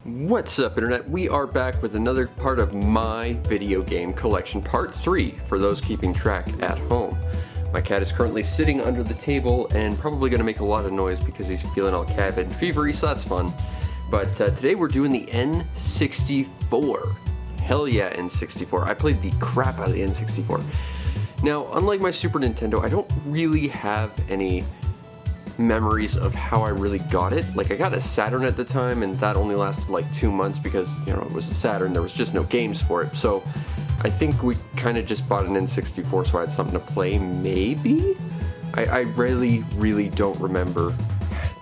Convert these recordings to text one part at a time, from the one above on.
What's up, Internet? We are back with another part of my video game collection, part 3, for those keeping track at home. My cat is currently sitting under the table and probably going to make a lot of noise because he's feeling all cabin fevery, so that's fun. But today we're doing the N64. Hell yeah, N64. I played the crap out of the N64. Now, unlike my Super Nintendo, I don't really have any memories of how I really got it. Like, I got a Saturn at the time, and that only lasted like 2 months because, you know, it was a Saturn, there was just no games for it. So I think we kind of just bought an N64 so I had something to play, maybe? I really don't remember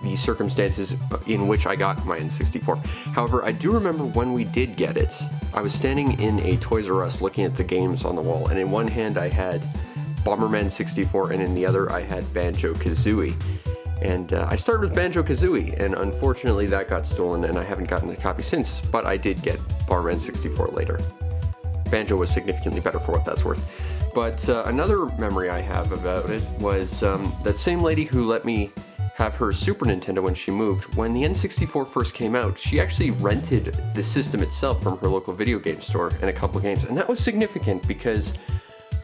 the circumstances in which I got my N64. However, I do remember when we did get it, I was standing in a Toys R Us looking at the games on the wall, and in one hand I had Bomberman 64, and in the other I had Banjo-Kazooie. And I started with Banjo-Kazooie, and unfortunately that got stolen and I haven't gotten a copy since, but I did get Bomberman 64 later. Banjo was significantly better for what that's worth. But another memory I have about it was that same lady who let me have her Super Nintendo when she moved. When the N64 first came out, she actually rented the system itself from her local video game store and a couple games, and that was significant because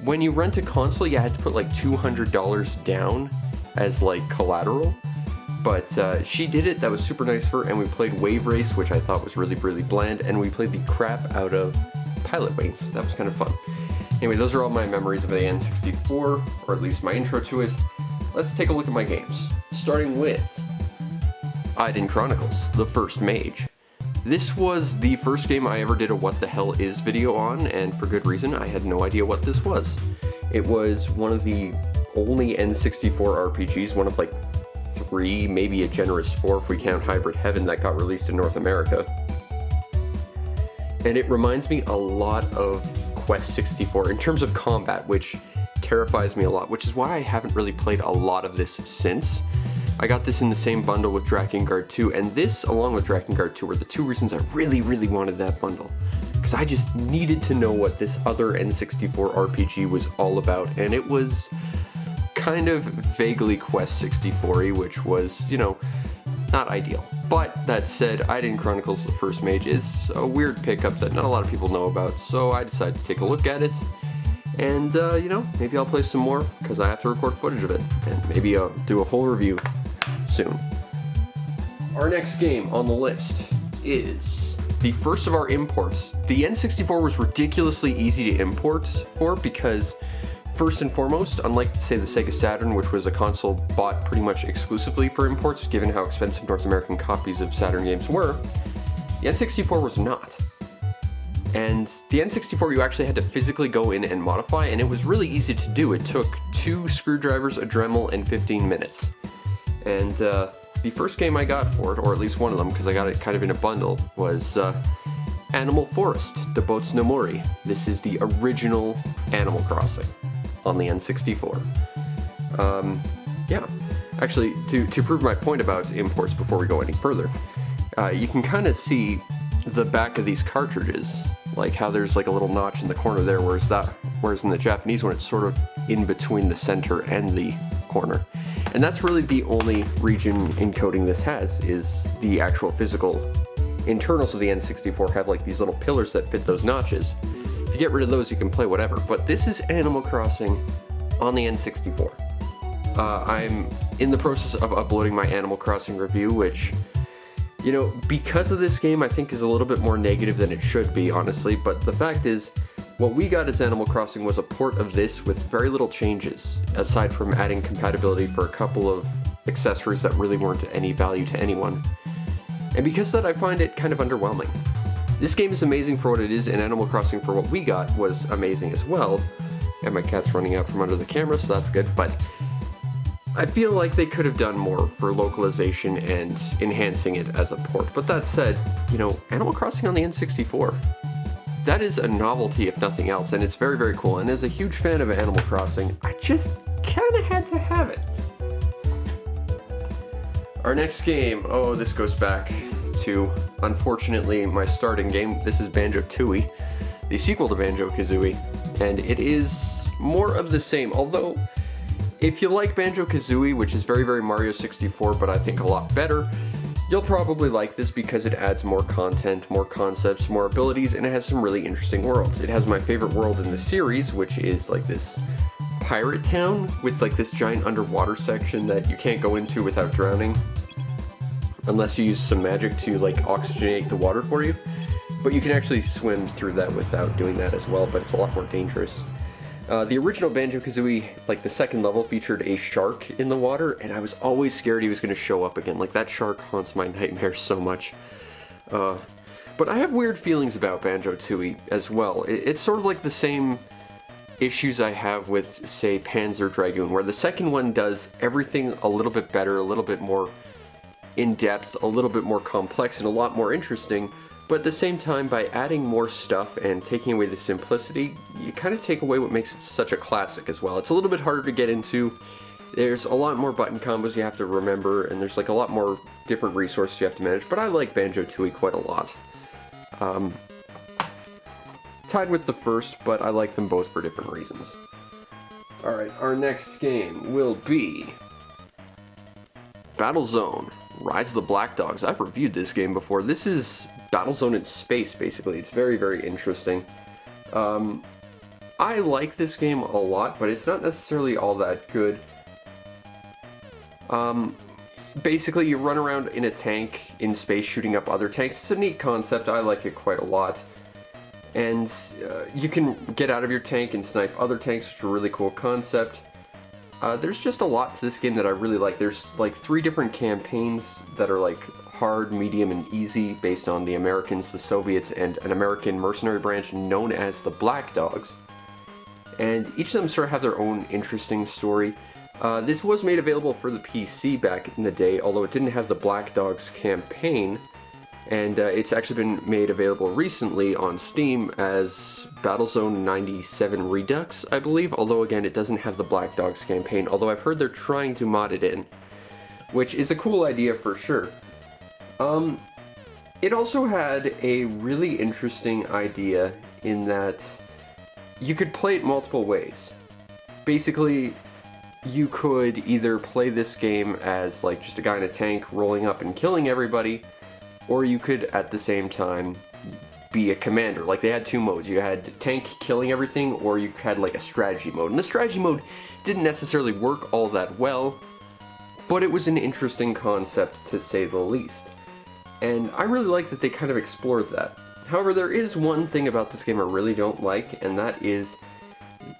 when you rent a console, you had to put like $200 down as like collateral, but she did it. That was super nice of her, and we played Wave Race, which I thought was really bland, and we played the crap out of Pilot Wings. That was kind of fun. Anyway, those are all my memories of the N64, or at least my intro to it. Let's take a look at my games, starting with Eiyuden Chronicles, the First Mage. This was the first game I ever did a what the hell is video on, and for good reason. I had no idea what this was. It was one of the only N64 RPGs, one of like 3, maybe a generous 4 if we count Hybrid Heaven, that got released in North America. And it reminds me a lot of Quest 64 in terms of combat, which terrifies me a lot, which is why I haven't really played a lot of this since. I got this in the same bundle with Drakengard 2, and this, along with Drakengard 2, were the 2 reasons I really wanted that bundle. Because I just needed to know what this other N64 RPG was all about, and it was kind of vaguely Quest 64-y, which was, you know, not ideal. But that said, Eiyuden Chronicles The First Mage is a weird pickup that not a lot of people know about, so I decided to take a look at it. And, you know, maybe I'll play some more, because I have to record footage of it, and maybe I'll do a whole review soon. Our next game on the list is the first of our imports. The N64 was ridiculously easy to import for, because first and foremost, unlike, say, the Sega Saturn, which was a console bought pretty much exclusively for imports, given how expensive North American copies of Saturn games were, the N64 was not. And the N64 you actually had to physically go in and modify, and it was really easy to do. It took 2 screwdrivers, a Dremel, and 15 minutes. And the first game I got for it, or at least one of them, because I got it kind of in a bundle, was Animal Forest, The Boats no Mori. This is the original Animal Crossing on the N64. Yeah. Actually, to prove my point about imports before we go any further, you can kind of see the back of these cartridges, like how there's like a little notch in the corner there, whereas in the Japanese one it's sort of in between the center and the corner. And that's really the only region encoding this has, is the actual physical internals of the N64 have like these little pillars that fit those notches. If you get rid of those, you can play whatever. But this is Animal Crossing on the N64. I'm in the process of uploading my Animal Crossing review, which, you know, because of this game, I think is a little bit more negative than it should be, honestly. But the fact is, what we got as Animal Crossing was a port of this with very little changes, aside from adding compatibility for a couple of accessories that really weren't any value to anyone. And because of that, I find it kind of underwhelming. This game is amazing for what it is, and Animal Crossing for what we got was amazing as well. And my cat's running out from under the camera, so that's good, but I feel like they could have done more for localization and enhancing it as a port. But that said, you know, Animal Crossing on the N64, that is a novelty if nothing else, and it's very cool. And as a huge fan of Animal Crossing, I just kind of had to have it. Our next game, oh, this goes back to, unfortunately, my starting game. This is Banjo-Tooie, the sequel to Banjo-Kazooie, and it is more of the same, although if you like Banjo-Kazooie, which is very Mario 64, but I think a lot better, You'll probably like this because it adds more content, more concepts, more abilities, and it has some really interesting worlds. It has my favorite world in the series, which is like this pirate town with like this giant underwater section that you can't go into without drowning. Unless you use some magic to like oxygenate the water for you. But you can actually swim through that without doing that as well, but it's a lot more dangerous. The original Banjo-Kazooie, like the second level, featured a shark in the water, and I was always scared he was going to show up again. Like, that shark haunts my nightmares so much. But I have weird feelings about Banjo-Tooie as well. It's sort of like the same issues I have with, say, Panzer Dragoon, where the second one does everything a little bit better, a little bit more in-depth, a little bit more complex, and a lot more interesting. But at the same time, by adding more stuff and taking away the simplicity, you kind of take away what makes it such a classic as well. It's a little bit harder to get into. There's a lot more button combos you have to remember, and there's like a lot more different resources you have to manage, but I like Banjo-Tooie quite a lot. Tied with the first, but I like them both for different reasons. Alright, our next game will be Battlezone: Rise of the Black Dogs. I've reviewed this game before. This is Battlezone in space, basically. It's very, very interesting. I like this game a lot, but it's not necessarily all that good. Basically, you run around in a tank in space shooting up other tanks. It's a neat concept. I like it quite a lot. And you can get out of your tank and snipe other tanks, which is a really cool concept. There's just a lot to this game that I really like. There's like 3 different campaigns that are like hard, medium, and easy based on the Americans, the Soviets, and an American mercenary branch known as the Black Dogs. And each of them sort of have their own interesting story. This was made available for the PC back in the day, although it didn't have the Black Dogs campaign. And it's actually been made available recently on Steam as Battlezone 97 Redux, I believe, although again it doesn't have the Black Dogs campaign, although I've heard they're trying to mod it in, which is a cool idea for sure. It also had a really interesting idea in that you could play it multiple ways. Basically, you could either play this game as like just a guy in a tank rolling up and killing everybody, or you could at the same time be a commander. Like, they had 2 modes. You had tank killing everything, or you had like a strategy mode. And the strategy mode didn't necessarily work all that well, but it was an interesting concept to say the least. And I really like that they kind of explored that. However, there is one thing about this game I really don't like, and that is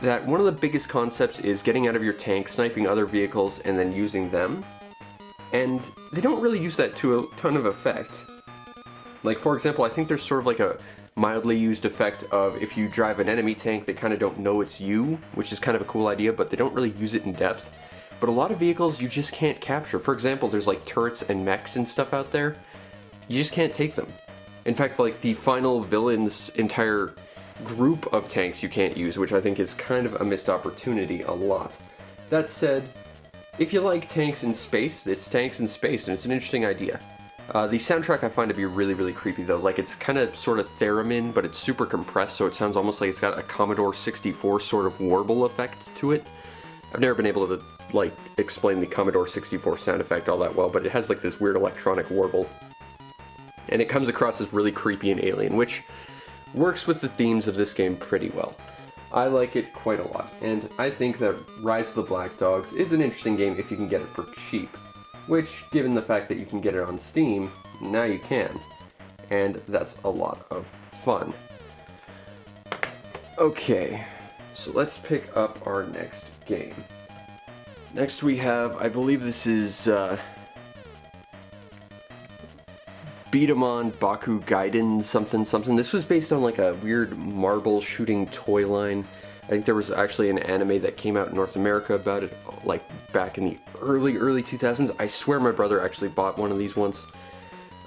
that one of the biggest concepts is getting out of your tank, sniping other vehicles, and then using them. And they don't really use that to a ton of effect. Like, for example, I think there's sort of like a mildly used effect of if you drive an enemy tank, they kind of don't know it's you, which is kind of a cool idea, but they don't really use it in depth. But a lot of vehicles you just can't capture. For example, there's like turrets and mechs and stuff out there. You just can't take them. In fact, like the final villain's entire group of tanks you can't use, which I think is kind of a missed opportunity a lot. That said, if you like tanks in space, it's tanks in space, and it's an interesting idea. The soundtrack I find to be really, really creepy though. Like, it's kind of sort of theremin, but it's super compressed, so it sounds almost like it's got a Commodore 64 sort of warble effect to it. I've never been able to, like, explain the Commodore 64 sound effect all that well, but it has like this weird electronic warble. And it comes across as really creepy and alien, which works with the themes of this game pretty well. I like it quite a lot, and I think that Rise of the Black Dogs is an interesting game if you can get it for cheap. Which, given the fact that you can get it on Steam, now you can. And that's a lot of fun. Okay, so let's pick up our next game. Next we have, I believe this is, Beatamon Baku Gaiden something something. This was based on like a weird marble shooting toy line. I think there was actually an anime that came out in North America about it, like back in the early 2000s. I swear my brother actually bought one of these once.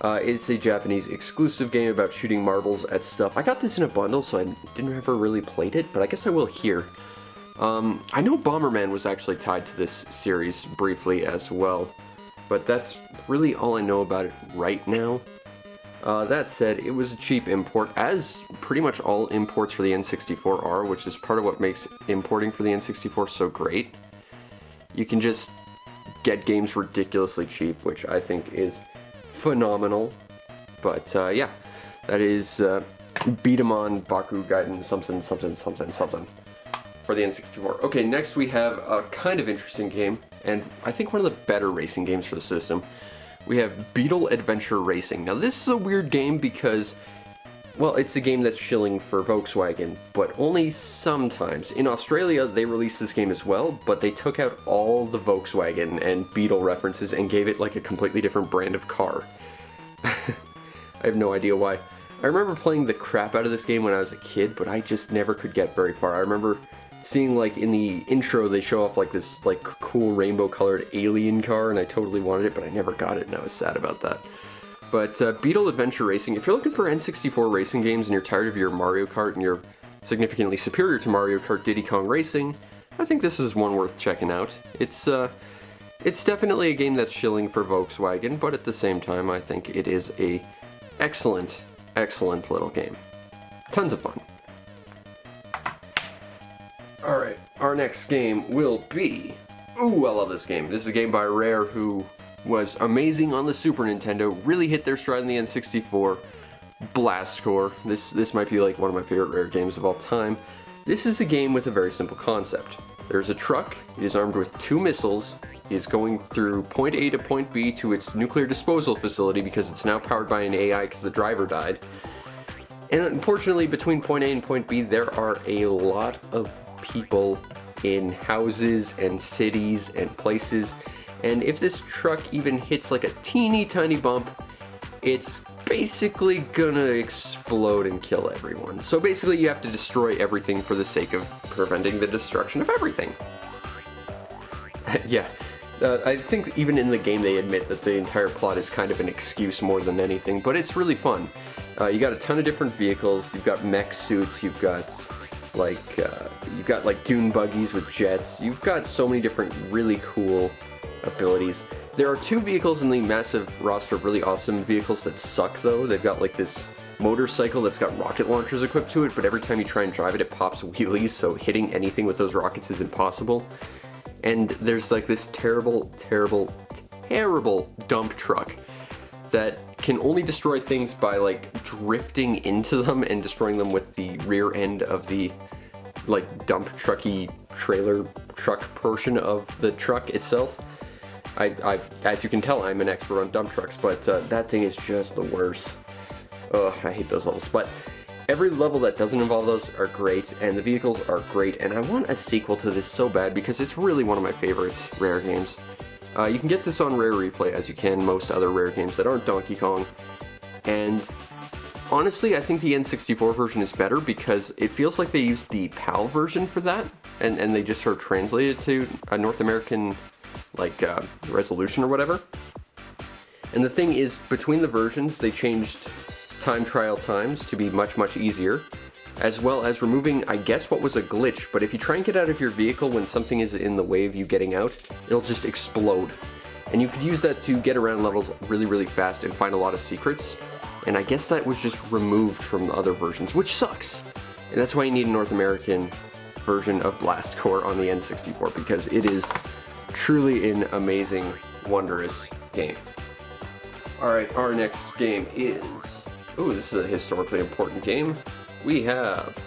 It's a Japanese exclusive game about shooting marbles at stuff. I got this in a bundle, so I didn't ever really played it, but I guess I will here. I know Bomberman was actually tied to this series briefly as well, but that's really all I know about it right now. That said, it was a cheap import, as pretty much all imports for the N64 are, which is part of what makes importing for the N64 so great. You can just get games ridiculously cheap, which I think is phenomenal. But yeah, that is Beat-em-on Baku Gaiden something for the N64. Okay, next we have a kind of interesting game, and I think one of the better racing games for the system. We have Beetle Adventure Racing. Now this is a weird game because, well, it's a game that's shilling for Volkswagen, but only sometimes. In Australia, they released this game as well, but they took out all the Volkswagen and Beetle references and gave it like a completely different brand of car. I have no idea why. I remember playing the crap out of this game when I was a kid, but I just never could get very far. I remember seeing, like, in the intro they show off like this like cool rainbow colored alien car, and I totally wanted it, but I never got it, and I was sad about that. But Beetle Adventure Racing, if you're looking for N64 racing games and you're tired of your Mario Kart and you're significantly superior to Mario Kart Diddy Kong Racing, I think this is one worth checking out. It's definitely a game that's shilling for Volkswagen, but at the same time I think it is a excellent little game. Tons of fun. Alright, our next game will be... Ooh, I love this game. This is a game by Rare, who was amazing on the Super Nintendo, really hit their stride in the N64. Blast Corps. This might be like one of my favorite Rare games of all time. This is a game with a very simple concept. There's a truck, it is armed with 2 missiles, it is going through point A to point B to its nuclear disposal facility because it's now powered by an AI because the driver died. And unfortunately, between point A and point B, there are a lot of people in houses and cities and places, and if this truck even hits like a teeny tiny bump, it's basically gonna explode and kill everyone. So basically you have to destroy everything for the sake of preventing the destruction of everything. Yeah, I think even in the game they admit that the entire plot is kind of an excuse more than anything, but it's really fun. You got a ton of different vehicles, you've got mech suits, you've got like dune buggies with jets, you've got so many different really cool abilities. There are 2 vehicles in the massive roster of really awesome vehicles that suck though. They've got like this motorcycle that's got rocket launchers equipped to it, but every time you try and drive it, it pops wheelies, so hitting anything with those rockets is impossible. And there's like this terrible dump truck that can only destroy things by like drifting into them and destroying them with the rear end of the like dump trucky trailer truck portion of the truck itself. As you can tell, I'm an expert on dump trucks, but that thing is just the worst. Ugh, I hate those levels. But every level that doesn't involve those are great, and the vehicles are great, and I want a sequel to this so bad because it's really one of my favorite Rare games. You can get this on Rare Replay, as you can most other Rare games that aren't Donkey Kong, and honestly, I think the N64 version is better because it feels like they used the PAL version for that, and they just sort of translated it to a North American like resolution or whatever. And the thing is, between the versions they changed time trial times to be much easier, as well as removing, I guess, what was a glitch, but if you try and get out of your vehicle when something is in the way of you getting out, it'll just explode. And you could use that to get around levels really fast and find a lot of secrets, and I guess that was just removed from the other versions, which sucks. And that's why you need a North American version of Blast Corps on the N64, because it is truly an amazing, wondrous game. Alright, our next game is... Ooh, this is a historically important game. We have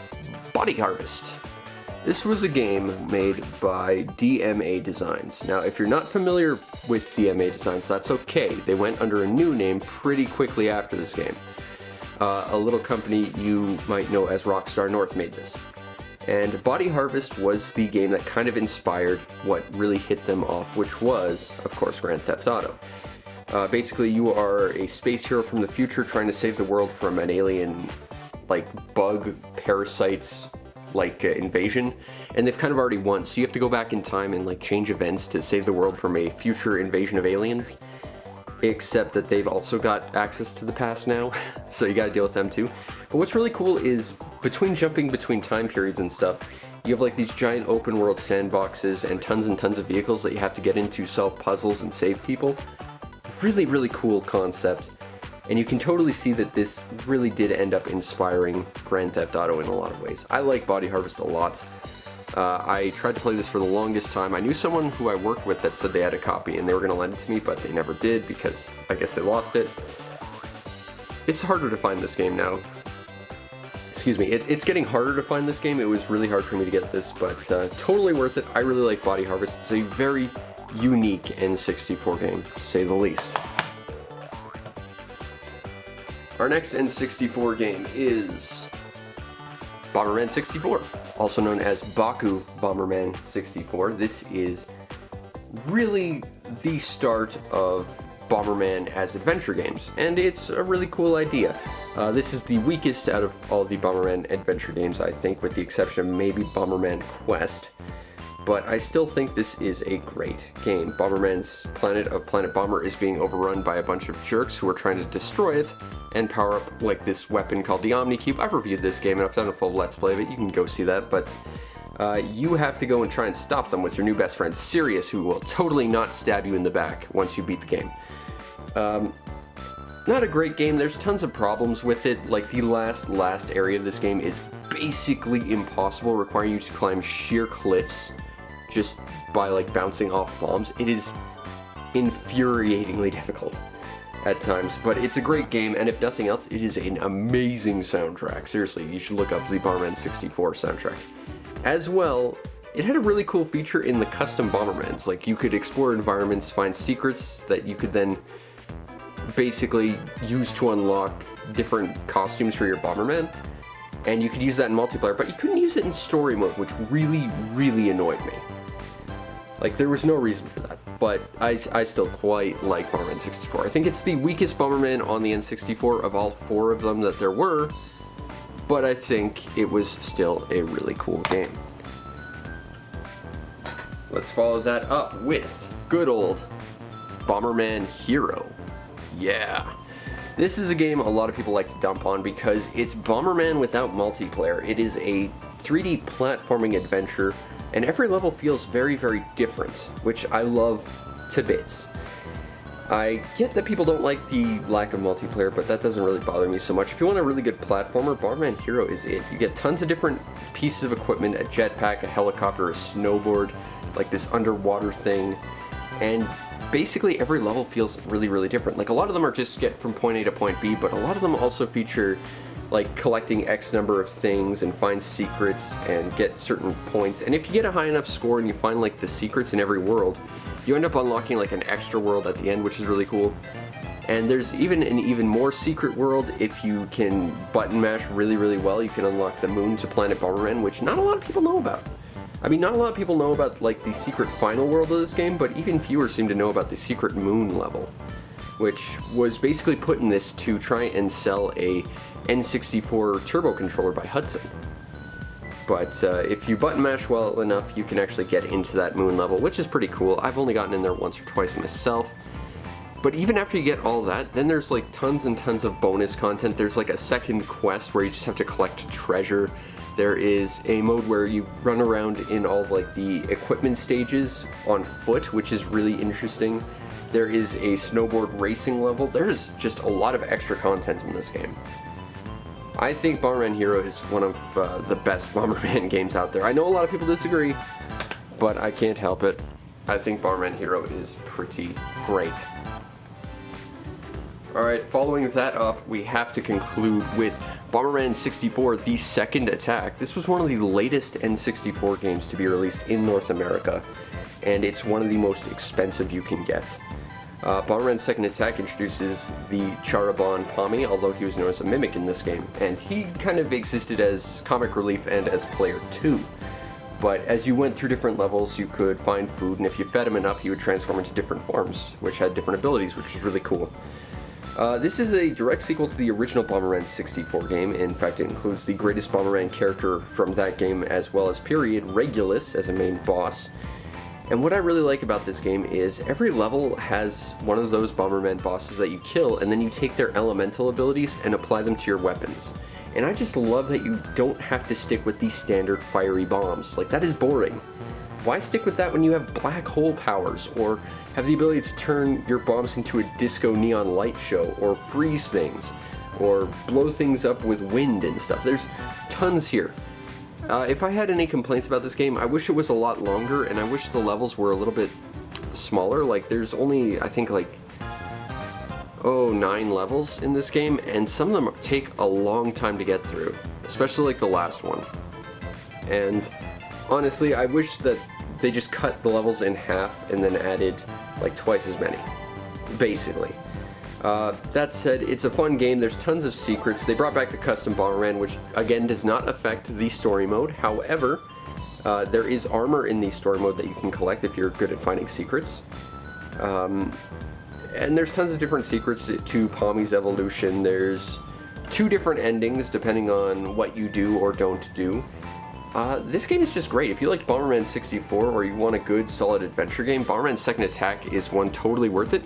Body Harvest. This was a game made by DMA Designs. Now, if you're not familiar with DMA Designs, that's okay. They went under a new name pretty quickly after this game. A little company you might know as Rockstar North made this. And Body Harvest was the game that kind of inspired what really hit them off, which was, of course, Grand Theft Auto. Basically, you are a space hero from the future trying to save the world from an alien, like, bug parasites, like, invasion. And they've kind of already won, so you have to go back in time and, like, change events to save the world from a future invasion of aliens. Except that they've also got access to the past now, so you gotta deal with them too. But what's really cool is, jumping between time periods and stuff, you have like these giant open world sandboxes and tons of vehicles that you have to get into, solve puzzles, and save people. Really cool concept, and you can totally see that this really did end up inspiring Grand Theft Auto in a lot of ways. I like Body Harvest a lot. I tried to play this for the longest time. I knew someone who I worked with that said they had a copy and they were going to lend it to me, but they never did because I guess they lost it. It's harder to find this game now. Excuse me, it's getting harder to find this game. It was really hard for me to get this, but totally worth it. I really like Body Harvest. It's a very unique N64 game, to say the least. Our next N64 game is Bomberman 64, also known as Baku Bomberman 64. This is really the start of Bomberman as adventure games, and it's a really cool idea. This is the weakest out of all the Bomberman adventure games, I think, with the exception of maybe Bomberman Quest. But I still think this is a great game. Bomberman's planet of Planet Bomber is being overrun by a bunch of jerks who are trying to destroy it and power up like this weapon called the Omnicube. I've reviewed this game and I've done a full Let's Play of it. You can go see that, but you have to go and try and stop them with your new best friend, Sirius, who will totally not stab you in the back once you beat the game. Not a great game. There's tons of problems with it. Like the last area of this game is basically impossible, requiring you to climb sheer cliffs just by like bouncing off bombs. It is infuriatingly difficult at times, but it's a great game, and if nothing else, it is an amazing soundtrack. Seriously, you should look up the Bomberman 64 soundtrack. As well, it had a really cool feature in the custom Bombermans. Like, you could explore environments, find secrets that you could then basically use to unlock different costumes for your Bomberman, and you could use that in multiplayer, but you couldn't use it in story mode, which really annoyed me. Like, there was no reason for that, but I still quite like Bomberman 64. I think it's the weakest Bomberman on the N64 of all 4 of them that there were, but I think it was still a really cool game. Let's follow that up with good old Bomberman Hero. Yeah. This is a game a lot of people like to dump on because it's Bomberman without multiplayer. It is a 3D platforming adventure, and every level feels very different, which I love to bits. I get that people don't like the lack of multiplayer, but that doesn't really bother me so much. If you want a really good platformer, Bomberman Hero is it. You get tons of different pieces of equipment, a jetpack, a helicopter, a snowboard, like this underwater thing, and basically every level feels really different. Like, a lot of them are just get from point A to point B, but a lot of them also feature like collecting X number of things and find secrets and get certain points. And if you get a high enough score and you find like the secrets in every world, you end up unlocking like an extra world at the end, which is really cool. And there's even an even more secret world. If you can button mash really well, you can unlock the moon to Planet Bomberman, which not a lot of people know about. I mean, not a lot of people know about like the secret final world of this game, but even fewer seem to know about the secret moon level, which was basically put in this to try and sell a N64 turbo controller by Hudson. But if you button mash well enough, you can actually get into that moon level, which is pretty cool. I've only gotten in there once or twice myself. But even after you get all that, then there's like tons and tons of bonus content. There's like a second quest where you just have to collect treasure. There is a mode where you run around in all of like the equipment stages on foot, which is really interesting. There is a snowboard racing level. There's just a lot of extra content in this game. I think Bomberman Hero is one of the best Bomberman games out there. I know a lot of people disagree, but I can't help it. I think Bomberman Hero is pretty great. Alright, following that up, we have to conclude with Bomberman 64, The Second Attack. This was one of the latest N64 games to be released in North America, and it's one of the most expensive you can get. Bomberman Second Attack introduces the Charaban Pommy, although he was known as a mimic in this game, and he kind of existed as comic relief and as player 2. But as you went through different levels, you could find food, and if you fed him enough, he would transform into different forms, which had different abilities, which was really cool. This is a direct sequel to the original Bomberman 64 game. In fact, it includes the greatest Bomberman character from that game, as well as Period, Regulus, as a main boss. And what I really like about this game is every level has one of those Bomberman bosses that you kill, and then you take their elemental abilities and apply them to your weapons. And I just love that you don't have to stick with the standard fiery bombs. Like, that is boring. Why stick with that when you have black hole powers, or have the ability to turn your bombs into a disco neon light show, or freeze things, or blow things up with wind and stuff? There's tons here. If I had any complaints about this game, I wish it was a lot longer, and I wish the levels were a little bit smaller. Like, there's only, I think, like, 9 levels in this game, and some of them take a long time to get through, especially like the last one. And honestly, I wish that they just cut the levels in half and then added like twice as many, basically. That said, it's a fun game. There's tons of secrets. They brought back the custom Bomberman, which again does not affect the story mode. However, there is armor in the story mode that you can collect if you're good at finding secrets. And there's tons of different secrets to Pommy's evolution. There's 2 different endings depending on what you do or don't do. This game is just great. If you like Bomberman 64 or you want a good, solid adventure game, Bomberman Second Attack is one totally worth it.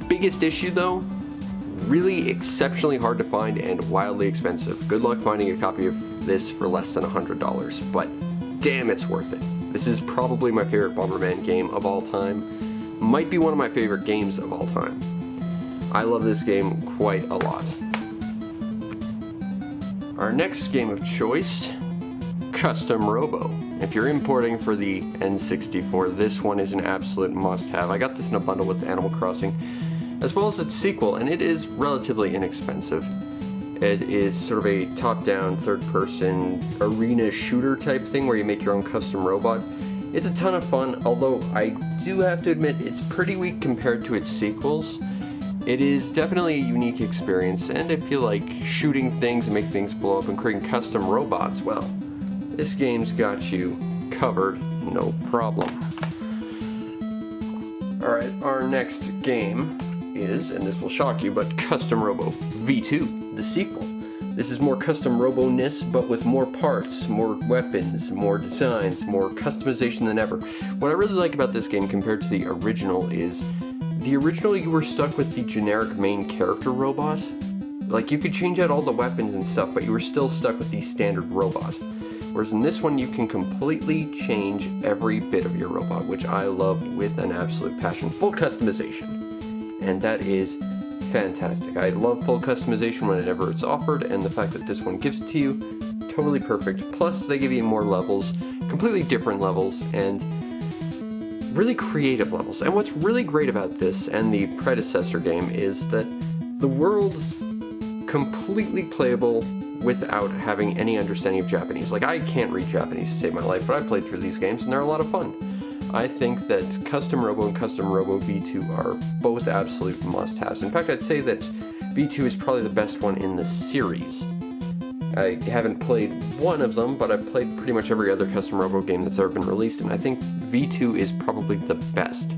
Biggest issue though, really exceptionally hard to find and wildly expensive. Good luck finding a copy of this for less than $100, but damn, it's worth it. This is probably my favorite Bomberman game of all time. Might be one of my favorite games of all time. I love this game quite a lot. Our next game of choice, Custom Robo. If you're importing for the N64, this one is an absolute must-have. I got this in a bundle with Animal Crossing, as well as its sequel, and it is relatively inexpensive. It is sort of a top-down, third-person arena shooter type thing where you make your own custom robot. It's a ton of fun, although I do have to admit it's pretty weak compared to its sequels. It is definitely a unique experience, and if you like shooting things and make things blow up and creating custom robots, well, this game's got you covered, no problem. Alright, our next game is, and this will shock you, but Custom Robo V2, the sequel. This is more Custom Robo-ness, but with more parts, more weapons, more designs, more customization than ever. What I really like about this game compared to the original is, the original you were stuck with the generic main character robot. Like, you could change out all the weapons and stuff, but you were still stuck with the standard robot. Whereas in this one, you can completely change every bit of your robot, which I love with an absolute passion. Full customization. And that is fantastic. I love full customization whenever it's offered, and the fact that this one gives it to you, totally perfect. Plus, they give you more levels, completely different levels, and really creative levels. And what's really great about this and the predecessor game is that the world's completely playable without having any understanding of Japanese. Like, I can't read Japanese to save my life, but I've played through these games and they're a lot of fun. I think that Custom Robo and Custom Robo V2 are both absolute must-haves. In fact, I'd say that V2 is probably the best one in the series. I haven't played one of them, but I've played pretty much every other Custom Robo game that's ever been released, and I think V2 is probably the best.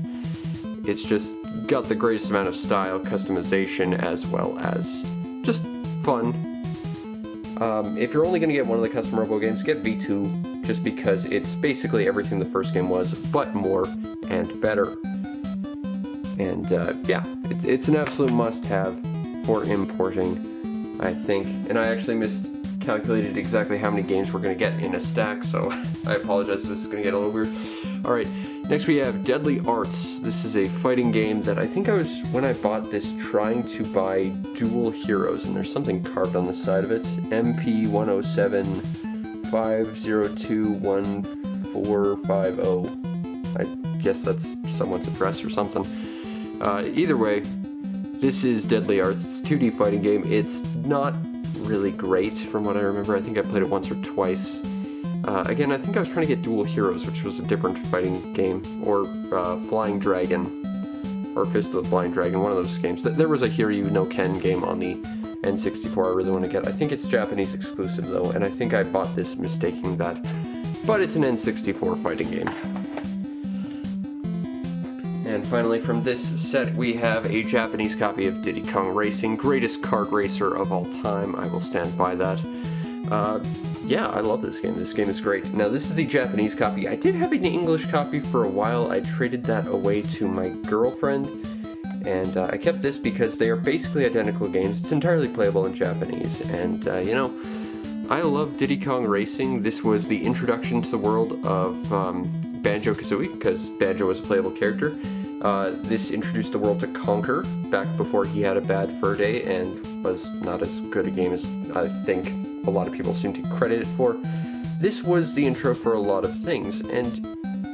It's just got the greatest amount of style, customization, as well as just fun. If you're only going to get one of the Custom Robo games, get V2, just because it's basically everything the first game was, but more and better. And yeah, it's an absolute must-have for importing, I think. And I actually miscalculated exactly how many games we're going to get in a stack, so I apologize if this is going to get a little weird. Alright, next we have Deadly Arts. This is a fighting game that I think I was, when I bought this, trying to buy Dual Heroes, and there's something carved on the side of it. MP107-502-1450. I guess that's someone's address or something. Either way, this is Deadly Arts. It's a 2D fighting game. It's not really great from what I remember. I think I played it once or twice. Again, I think I was trying to get Dual Heroes, which was a different fighting game, or Flying Dragon, or Fist of the Flying Dragon, one of those games. There was a Hiryu no Ken game on the N64 I really want to get. I think it's Japanese exclusive though, and I think I bought this mistaking that. But it's an N64 fighting game. And finally, from this set, we have a Japanese copy of Diddy Kong Racing, greatest kart racer of all time. I will stand by that. Yeah, I love this game. This game is great. Now, this is the Japanese copy. I did have an English copy for a while. I traded that away to my girlfriend, and I kept this because they are basically identical games. It's entirely playable in Japanese, and, you know, I love Diddy Kong Racing. This was the introduction to the world of Banjo-Kazooie, because Banjo was a playable character. This introduced the world to Conker, back before he had a bad fur day, and was not as good a game as I think a lot of people seem to credit it for. this was the intro for a lot of things, and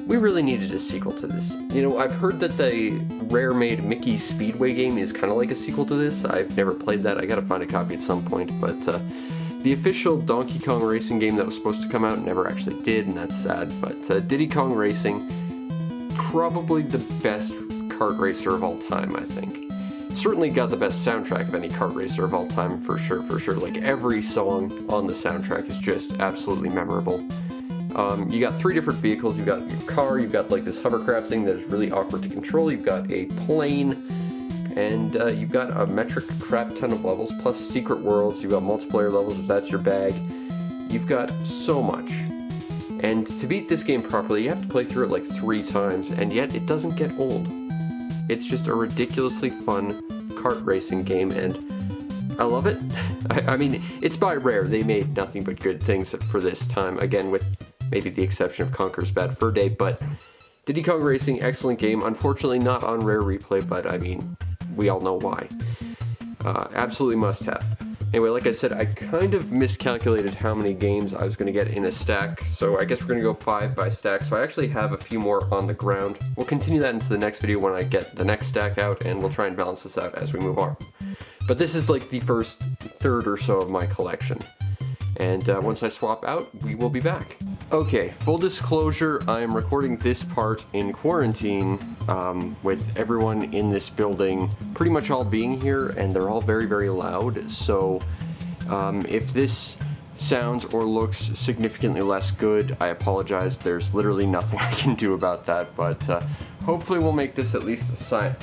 we really needed a sequel to this. You know, I've heard that the Rare-made Mickey Speedway game is kind of like a sequel to this. I've never played that. I gotta find a copy at some point, but the official Donkey Kong Racing game that was supposed to come out never actually did, and that's sad. But Diddy Kong Racing, probably the best kart racer of all time, I think. Certainly got the best soundtrack of any kart racer of all time, for sure. Like, every song on the soundtrack is just absolutely memorable. You got 3 different vehicles. You've got your car, you've got like this hovercraft thing that is really awkward to control, you've got a plane, and you've got a metric crap ton of levels, plus secret worlds, you've got multiplayer levels if that's your bag. You've got so much. And to beat this game properly, you have to play through it like 3 times, and yet it doesn't get old. It's just a ridiculously fun kart racing game, and I love it. I mean, it's by Rare. They made nothing but good things for this time, again, with maybe the exception of Conker's Bad Fur Day, but Diddy Kong Racing, excellent game. Unfortunately not on Rare Replay, but I mean, we all know why. Absolutely must have. Anyway, like I said, I kind of miscalculated how many games I was going to get in a stack, so I guess we're going to go 5 by stack, so I actually have a few more on the ground. We'll continue that into the next video when I get the next stack out, and we'll try and balance this out as we move on. But this is like the first third or so of my collection. And once I swap out, we will be back. Okay, full disclosure, I am recording this part in quarantine with everyone in this building pretty much all being here, and they're all very, very loud. So if this sounds or looks significantly less good, I apologize. There's literally nothing I can do about that, but hopefully we'll make this at least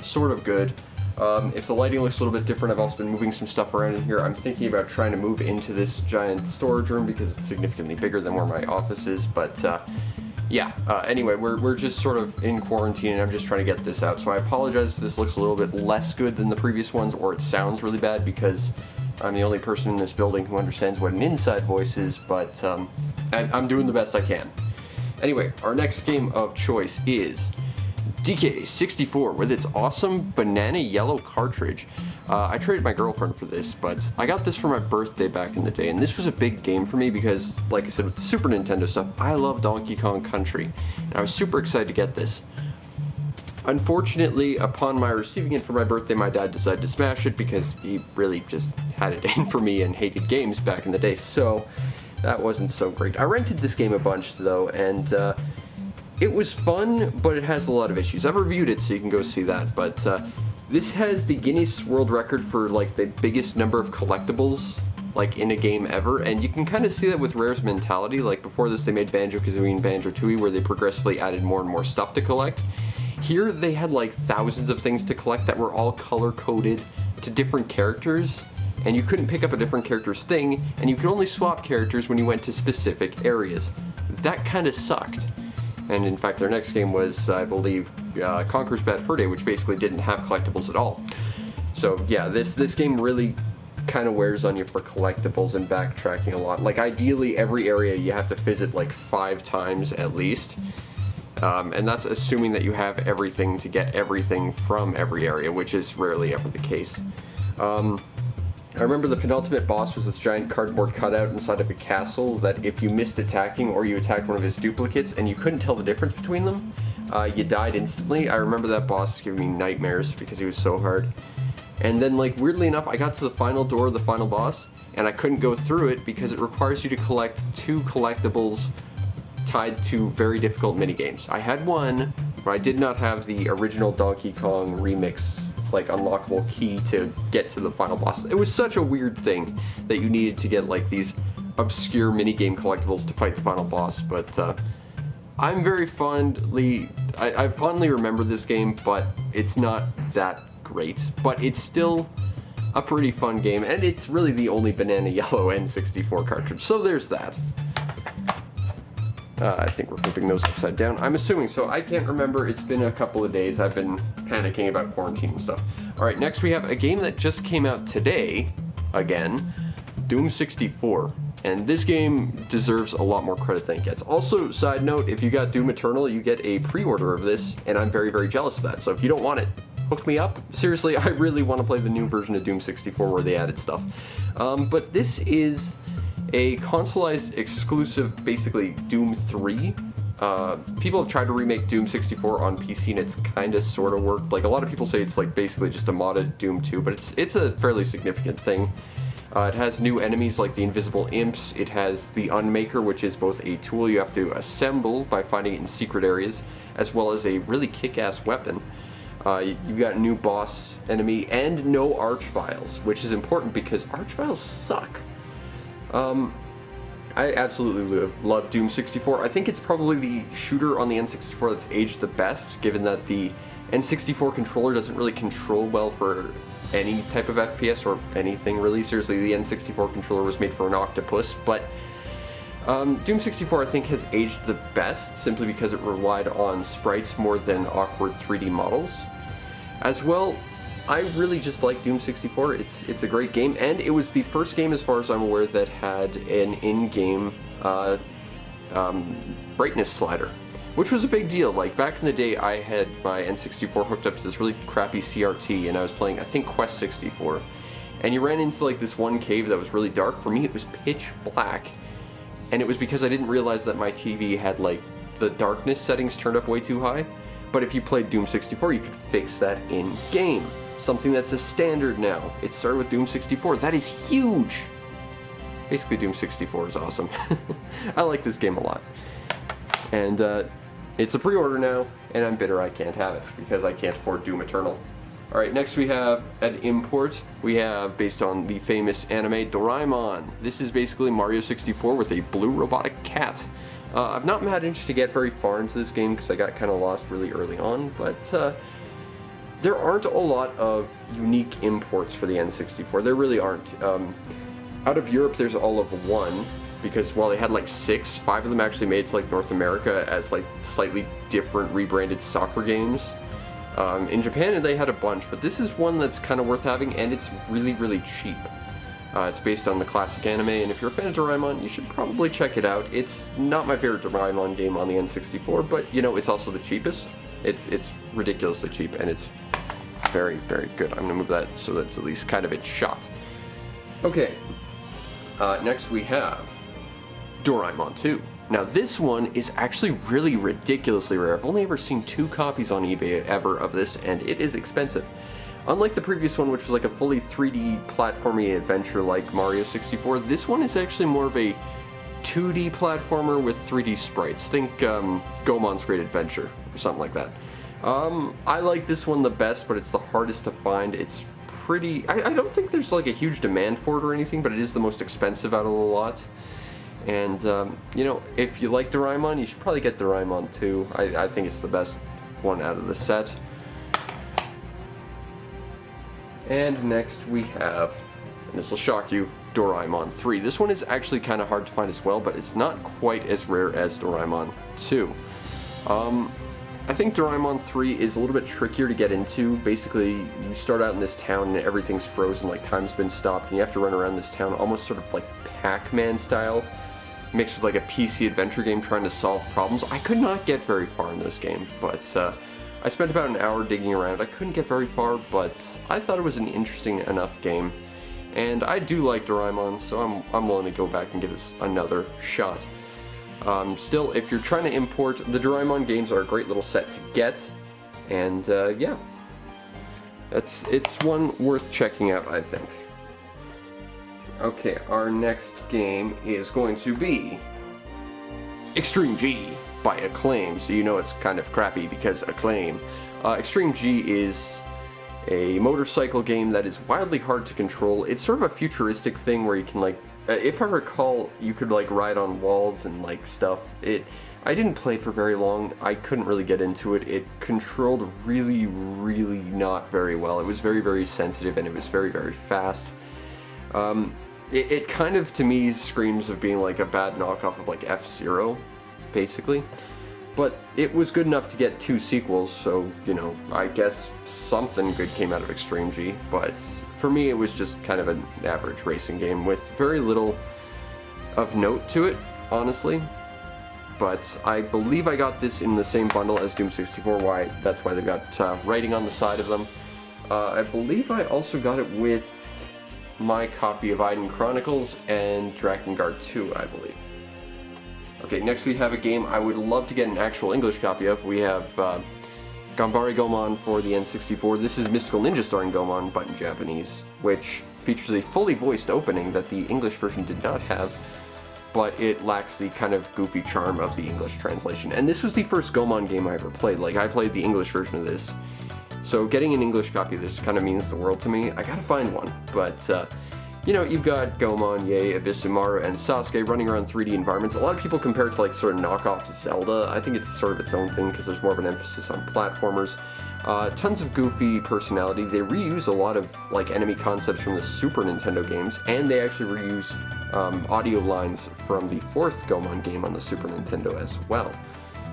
sort of good. If the lighting looks a little bit different, I've also been moving some stuff around in here. I'm thinking about trying to move into this giant storage room because it's significantly bigger than where my office is, but yeah, anyway, we're just sort of in quarantine and I'm just trying to get this out, so I apologize if this looks a little bit less good than the previous ones or it sounds really bad because I'm the only person in this building who understands what an inside voice is, but I'm doing the best I can. Anyway, our next game of choice is DK64 with its awesome banana yellow cartridge. I traded my girlfriend for this, but I got this for my birthday back in the day, and this was a big game for me because, like I said, with the Super Nintendo stuff, I love Donkey Kong Country, and I was super excited to get this. Unfortunately, upon my receiving it for my birthday, my dad decided to smash it because he really just had it in for me and hated games back in the day, so that wasn't so great. I rented this game a bunch, though, and it was fun, but it has a lot of issues. I've reviewed it, so you can go see that, but this has the Guinness World Record for, like, the biggest number of collectibles, like, in a game ever, and you can kind of see that with Rare's mentality. Like, before this, they made Banjo-Kazooie and Banjo-Tooie, where they progressively added more and more stuff to collect. Here, they had, like, thousands of things to collect that were all color-coded to different characters, and you couldn't pick up a different character's thing, and you could only swap characters when you went to specific areas. That kind of sucked. And in fact, their next game was, I believe, Conker's Bad Fur Day, which basically didn't have collectibles at all. So yeah, this game really kind of wears on you for collectibles and backtracking a lot. Like, ideally, every area you have to visit like 5 times at least. And that's assuming that you have everything to get everything from every area, which is rarely ever the case. I remember the penultimate boss was this giant cardboard cutout inside of a castle that if you missed attacking or you attacked one of his duplicates and you couldn't tell the difference between them, you died instantly. I remember that boss giving me nightmares because he was so hard. And then, like, weirdly enough, I got to the final door of the final boss and I couldn't go through it because it requires you to collect 2 collectibles tied to very difficult minigames. I had one, but I did not have the original Donkey Kong remix, like, unlockable key to get to the final boss. It was such a weird thing that you needed to get, like, these obscure minigame collectibles to fight the final boss, but I'm very fondly, I fondly remember this game, but it's not that great. But it's still a pretty fun game, and it's really the only banana yellow N64 cartridge, so there's that. I think we're flipping those upside down. I'm assuming so. I can't remember. It's been a couple of days. I've been panicking about quarantine and stuff. Alright, next we have a game that just came out today, again, Doom 64. And this game deserves a lot more credit than it gets. Also, side note, if you got Doom Eternal, you get a pre-order of this, and I'm very, very jealous of that. So if you don't want it, hook me up. Seriously, I really want to play the new version of Doom 64 where they added stuff. But this is a consoleized exclusive, basically Doom 3. People have tried to remake Doom 64 on PC and it's kinda sorta worked. Like, a lot of people say it's like basically just a modded Doom 2, but it's a fairly significant thing. It has new enemies like the Invisible Imps. It has the Unmaker, which is both a tool you have to assemble by finding it in secret areas, as well as a really kick-ass weapon. You've got a new boss enemy and no Archviles, which is important because Archviles suck. I absolutely love Doom 64. I think it's probably the shooter on the N64 that's aged the best, given that the N64 controller doesn't really control well for any type of FPS or anything really. Seriously, the N64 controller was made for an octopus, but Doom 64 I think has aged the best simply because it relied on sprites more than awkward 3D models. As well, I really just like Doom 64. It's a great game, and it was the first game, as far as I'm aware, that had an in-game brightness slider, which was a big deal. Like, back in the day, I had my N64 hooked up to this really crappy CRT, and I was playing, I think, Quest 64, and you ran into like this one cave that was really dark. For me, it was pitch black, and it was because I didn't realize that my TV had like the darkness settings turned up way too high. But if you played Doom 64, you could fix that in-game. Something that's a standard now. It started with Doom 64. That is huge! Basically, Doom 64 is awesome. I like this game a lot. And it's a pre-order now, and I'm bitter I can't have it, because I can't afford Doom Eternal. Alright, next we have an import. We have, based on the famous anime, Doraemon. This is basically Mario 64 with a blue robotic cat. I've not managed to get very far into this game because I got kind of lost really early on, but there aren't a lot of unique imports for the N64. There really aren't. Out of Europe, there's all of one, because while they had like 6, 5 of them actually made it to like North America as like slightly different rebranded soccer games. In Japan, they had a bunch, but this is one that's kind of worth having, and it's really, really cheap. It's based on the classic anime, and if you're a fan of Doraemon, you should probably check it out. It's not my favorite Doraemon game on the N64, but, you know, it's also the cheapest. It's ridiculously cheap, and it's very, very good. I'm going to move that so that's at least kind of its shot. Okay, next we have Doraemon 2. Now, this one is actually really ridiculously rare. I've only ever seen 2 copies on eBay ever of this, and it is expensive. Unlike the previous one, which was like a fully 3D platformy adventure like Mario 64, this one is actually more of a 2D platformer with 3D sprites. Think Goemon's Great Adventure, or something like that. I like this one the best, but it's the hardest to find. It's pretty... I don't think there's like a huge demand for it or anything, but it is the most expensive out of the lot. And, you know, if you like Doraemon, you should probably get Doraemon 2. I think it's the best one out of the set. And next we have, and this will shock you, Doraemon 3. This one is actually kind of hard to find as well, but it's not quite as rare as Doraemon 2. I think Doraemon 3 is a little bit trickier to get into. Basically, you start out in this town and everything's frozen, like time's been stopped, and you have to run around this town almost sort of like Pac-Man style, mixed with like a PC adventure game trying to solve problems. I could not get very far in this game, but I spent about an hour digging around. I couldn't get very far, but I thought it was an interesting enough game. And I do like Doraemon, so I'm willing to go back and give this another shot. Still, if you're trying to import, the Doraemon games are a great little set to get. And yeah, it's one worth checking out, I think. Okay, our next game is going to be Extreme G by Acclaim, so you know it's kind of crappy because Acclaim. Extreme G is a motorcycle game that is wildly hard to control. It's sort of a futuristic thing where you can, like, if I recall, you could like ride on walls and like stuff. I didn't play it for very long. I couldn't really get into it. It controlled really, really not very well. It was very, very sensitive and it was very, very fast. It kind of, to me, screams of being like a bad knockoff of like F-Zero, basically. But it was good enough to get 2 sequels, so, you know, I guess something good came out of Extreme G. But for me, it was just kind of an average racing game with very little of note to it, honestly. But I believe I got this in the same bundle as Doom 64, that's why they got writing on the side of them. I believe I also got it with my copy of Eidon Chronicles and Drakengard 2, I believe. Okay, next we have a game I would love to get an actual English copy of. We have Ganbare Goemon for the N64. This is Mystical Ninja starring Goemon, but in Japanese, which features a fully voiced opening that the English version did not have, but it lacks the kind of goofy charm of the English translation. And this was the first Goemon game I ever played. Like, I played the English version of this. So getting an English copy of this kind of means the world to me. I gotta find one, but you know, you've got Goemon, Yae, Abisumaru, and Sasuke running around 3D environments. A lot of people compare it to like sort of knockoff Zelda. I think it's sort of its own thing because there's more of an emphasis on platformers. Tons of goofy personality. They reuse a lot of like enemy concepts from the Super Nintendo games, and they actually reuse audio lines from the fourth Goemon game on the Super Nintendo as well.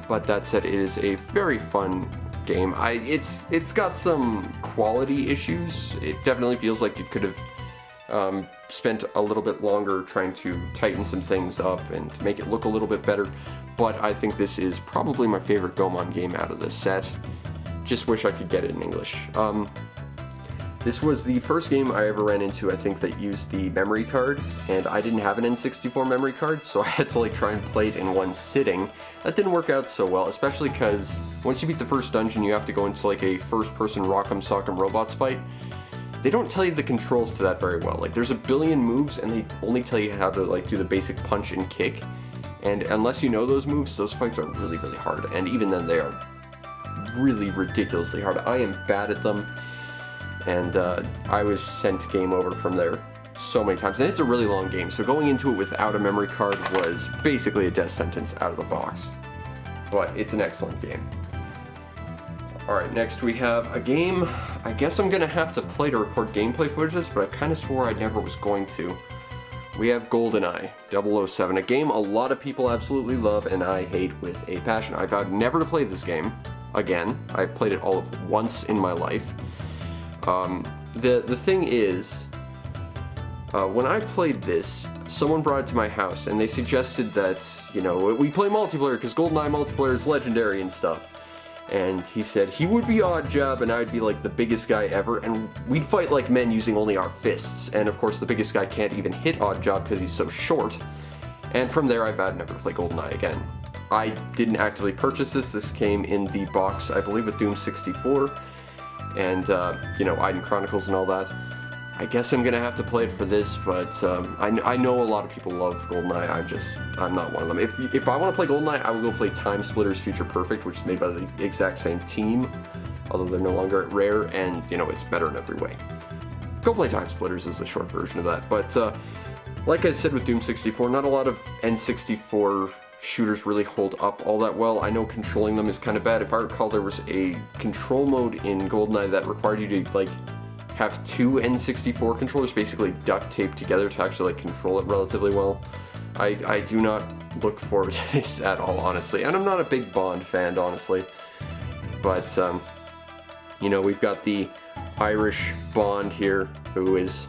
But that said, it is a very fun game. It's got some quality issues. It definitely feels like it could have spent a little bit longer trying to tighten some things up and make it look a little bit better, but I think this is probably my favorite Goemon game out of this set. Just wish I could get it in English. This was the first game I ever ran into, I think, that used the memory card, and I didn't have an N64 memory card, so I had to like try and play it in one sitting. That didn't work out so well, especially because once you beat the first dungeon, you have to go into like a first-person Rock'em Sock'em Robots fight. They don't tell you the controls to that very well. Like, there's a billion moves, and they only tell you how to like do the basic punch and kick. And unless you know those moves, those fights are really, really hard. And even then, they are really ridiculously hard. I am bad at them, and I was sent game over from there so many times. And it's a really long game, so going into it without a memory card was basically a death sentence out of the box. But it's an excellent game. Alright, next we have a game I guess I'm gonna have to play to record gameplay footage of this, but I kind of swore I never was going to. We have GoldenEye 007, a game a lot of people absolutely love and I hate with a passion. I vowed never to play this game again. I've played it all of once in my life. The thing is, when I played this, someone brought it to my house and they suggested that, you know, we play multiplayer because GoldenEye multiplayer is legendary and stuff. And he said he would be Oddjob and I'd be like the biggest guy ever, and we'd fight like men using only our fists. And of course the biggest guy can't even hit Oddjob because he's so short. And from there I vowed never to play GoldenEye again. I didn't actively purchase this. This came in the box, I believe, with Doom 64 and you know, Eidon Chronicles and all that. I guess I'm gonna have to play it for this, but I know a lot of people love GoldenEye. I'm not one of them. If I want to play GoldenEye, I will go play Time Splitters Future Perfect, which is made by the exact same team, although they're no longer at Rare, and you know, it's better in every way. Go play Time Splitters is the short version of that. But like I said with Doom 64, not a lot of N64 shooters really hold up all that well. I know controlling them is kind of bad. If I recall, there was a control mode in GoldenEye that required you to like have two N64 controllers basically duct taped together to actually like control it relatively well. I do not look forward to this at all, honestly, and I'm not a big Bond fan, honestly, but you know, we've got the Irish Bond here, who is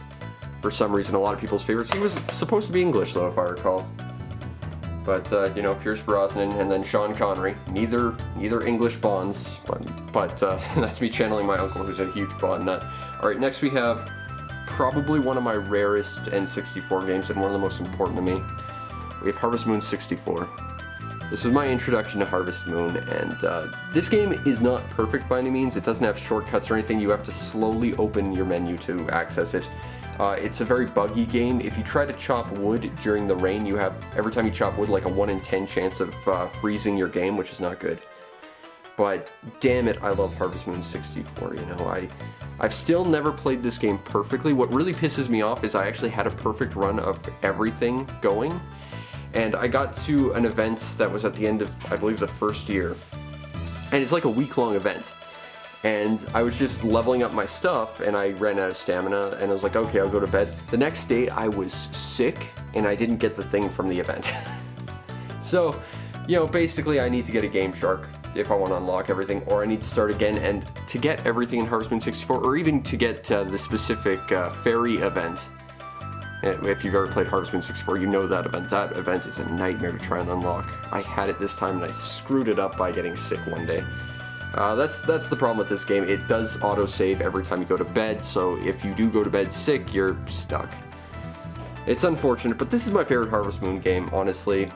for some reason a lot of people's favorites. He was supposed to be English though, if I recall, but you know, Pierce Brosnan and then Sean Connery, neither English Bonds, but that's me channeling my uncle who's a huge Bond nut. Alright, next we have probably one of my rarest N64 games and one of the most important to me. We have Harvest Moon 64. This was my introduction to Harvest Moon, and this game is not perfect by any means. It doesn't have shortcuts or anything. You have to slowly open your menu to access it. It's a very buggy game. If you try to chop wood during the rain, you have, every time you chop wood, like a 1 in 10 chance of freezing your game, which is not good. But damn it, I love Harvest Moon 64, you know, I've still never played this game perfectly. What really pisses me off is I actually had a perfect run of everything going, and I got to an event that was at the end of, I believe, the first year, and it's like a week-long event, and I was just leveling up my stuff, and I ran out of stamina, and I was like, okay, I'll go to bed. The next day, I was sick, and I didn't get the thing from the event. So, you know, basically I need to get a Game Shark if I want to unlock everything, or I need to start again, and to get everything in Harvest Moon 64, or even to get the specific fairy event. If you've ever played Harvest Moon 64, you know that event. That event is a nightmare to try and unlock. I had it this time and I screwed it up by getting sick one day. That's the problem with this game. It does autosave every time you go to bed, so if you do go to bed sick, you're stuck. It's unfortunate, but this is my favorite Harvest Moon game, honestly.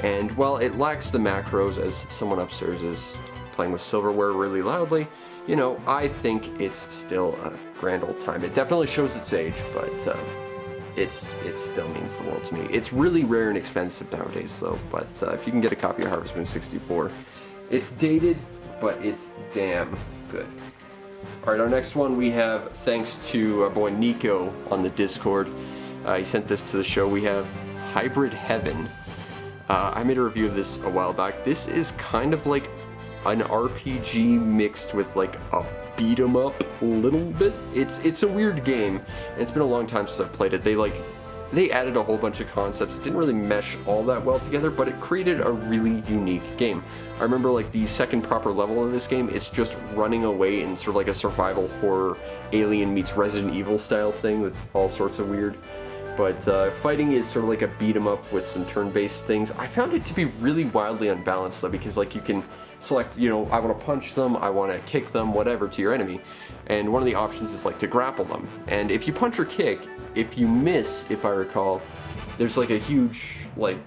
And while it lacks the macros, as someone upstairs is playing with silverware really loudly, you know, I think it's still a grand old time. It definitely shows its age, but it still means the world to me. It's really rare and expensive nowadays, though, but if you can get a copy of Harvest Moon 64, it's dated, but it's damn good. Alright, our next one we have, thanks to our boy Nico on the Discord. He sent this to the show. We have Hybrid Heaven. I made a review of this a while back. This is kind of like an RPG mixed with like a beat 'em up a little bit. It's a weird game, and it's been a long time since I've played it. They added a whole bunch of concepts. It didn't really mesh all that well together, but it created a really unique game. I remember like the second proper level of this game, it's just running away in sort of like a survival horror, Alien meets Resident Evil style thing that's all sorts of weird. But fighting is sort of like a beat 'em up with some turn-based things. I found it to be really wildly unbalanced though, because like you can select, you know, I want to punch them, I want to kick them, whatever, to your enemy. And one of the options is like to grapple them. And if you punch or kick, if you miss, if I recall, there's like a huge like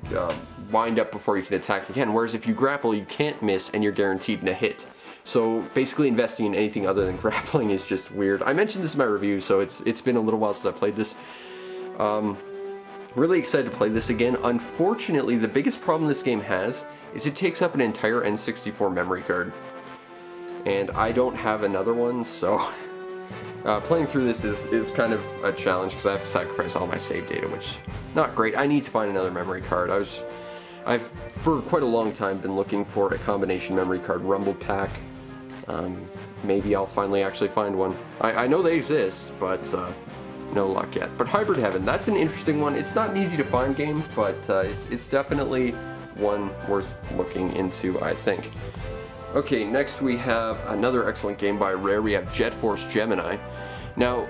wind up before you can attack again. Whereas if you grapple, you can't miss and you're guaranteed a hit. So basically investing in anything other than grappling is just weird. I mentioned this in my review, so it's been a little while since I played this. Really excited to play this again. Unfortunately, the biggest problem this game has is it takes up an entire N64 memory card. And I don't have another one, so playing through this is kind of a challenge because I have to sacrifice all my save data, which not great. I need to find another memory card. I've for quite a long time been looking for a combination memory card rumble pack. Maybe I'll finally actually find one. I know they exist, but no luck yet. But Hybrid Heaven, that's an interesting one. It's not an easy to find game, but it's definitely one worth looking into, I think. Okay, next we have another excellent game by Rare. We have Jet Force Gemini. Now,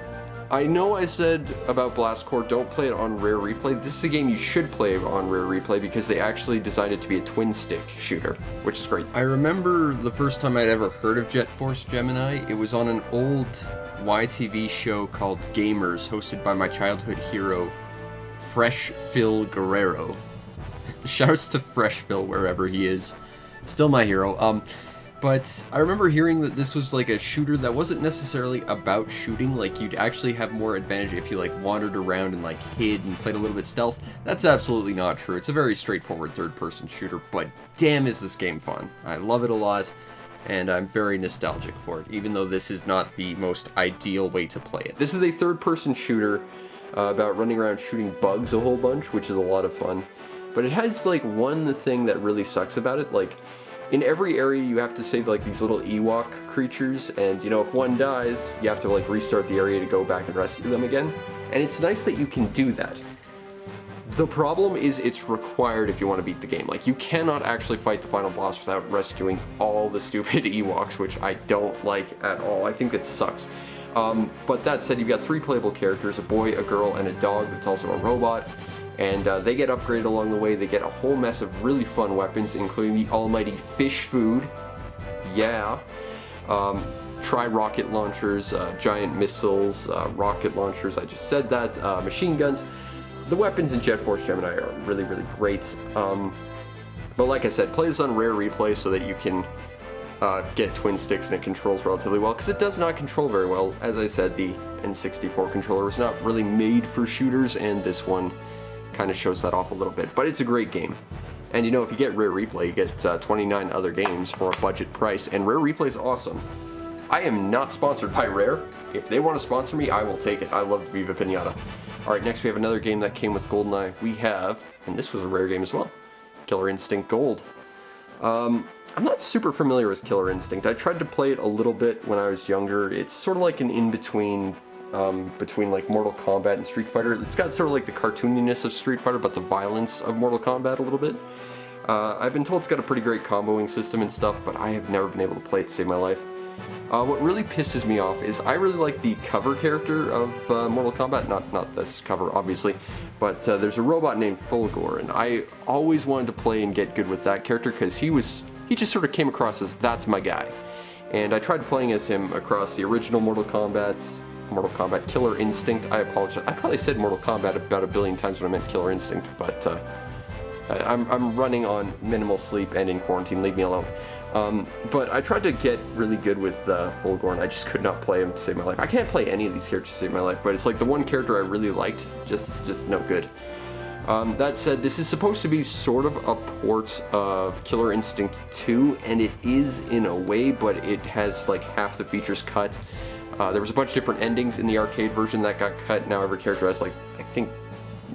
I know I said about Blast Corps, don't play it on Rare Replay. This is a game you should play on Rare Replay because they actually designed it to be a twin stick shooter, which is great. I remember the first time I'd ever heard of Jet Force Gemini. It was on an old YTV show called Gamers, hosted by my childhood hero, Fresh Phil Guerrero. Shouts to Fresh Phil wherever he is. Still my hero. But I remember hearing that this was like a shooter that wasn't necessarily about shooting. Like you'd actually have more advantage if you like wandered around and like hid and played a little bit stealth. That's absolutely not true. It's a very straightforward third-person shooter, but damn is this game fun. I love it a lot, and I'm very nostalgic for it, even though this is not the most ideal way to play it. This is a third-person shooter about running around shooting bugs a whole bunch, which is a lot of fun. But it has like one thing that really sucks about it. Like in every area you have to save like these little Ewok creatures, and you know, if one dies, you have to like restart the area to go back and rescue them again. And it's nice that you can do that. The problem is it's required if you want to beat the game. Like you cannot actually fight the final boss without rescuing all the stupid Ewoks, which I don't like at all. I think it sucks. But that said, you've got 3 playable characters, a boy, a girl, and a dog that's also a robot. And they get upgraded along the way. They get a whole mess of really fun weapons, including the almighty fish food. Yeah. Tri-rocket launchers, giant missiles, rocket launchers, I just said that, machine guns. The weapons in Jet Force Gemini are really, really great. But like I said, play this on Rare Replay so that you can get twin sticks and it controls relatively well, because it does not control very well. As I said, the N64 controller was not really made for shooters, and this one kind of shows that off a little bit, but it's a great game. And you know, if you get Rare Replay, you get 29 other games for a budget price, and Rare Replay is awesome. I am not sponsored by Rare. If they want to sponsor me, I will take it. I love Viva Pinata. Alright, next we have another game that came with GoldenEye. We have, and this was a Rare game as well, Killer Instinct Gold. I'm not super familiar with Killer Instinct. I tried to play it a little bit when I was younger. It's sort of like an in-between between like Mortal Kombat and Street Fighter. It's got sort of like the cartooniness of Street Fighter, but the violence of Mortal Kombat a little bit. I've been told it's got a pretty great comboing system and stuff, but I have never been able to play it to save my life. What really pisses me off is I really like the cover character of Mortal Kombat, not this cover obviously, but there's a robot named Fulgor, and I always wanted to play and get good with that character because he just sort of came across as that's my guy. And I tried playing as him across the original Mortal Kombat, Killer Instinct. I apologize. I probably said Mortal Kombat about a billion times when I meant Killer Instinct, but I'm running on minimal sleep and in quarantine. Leave me alone. But I tried to get really good with Fulgor, I just could not play him to save my life. I can't play any of these characters to save my life, but it's like the one character I really liked, just no good. That said, this is supposed to be sort of a port of Killer Instinct 2, and it is in a way, but it has like half the features cut. There was a bunch of different endings in the arcade version that got cut. Now every character has like, I think,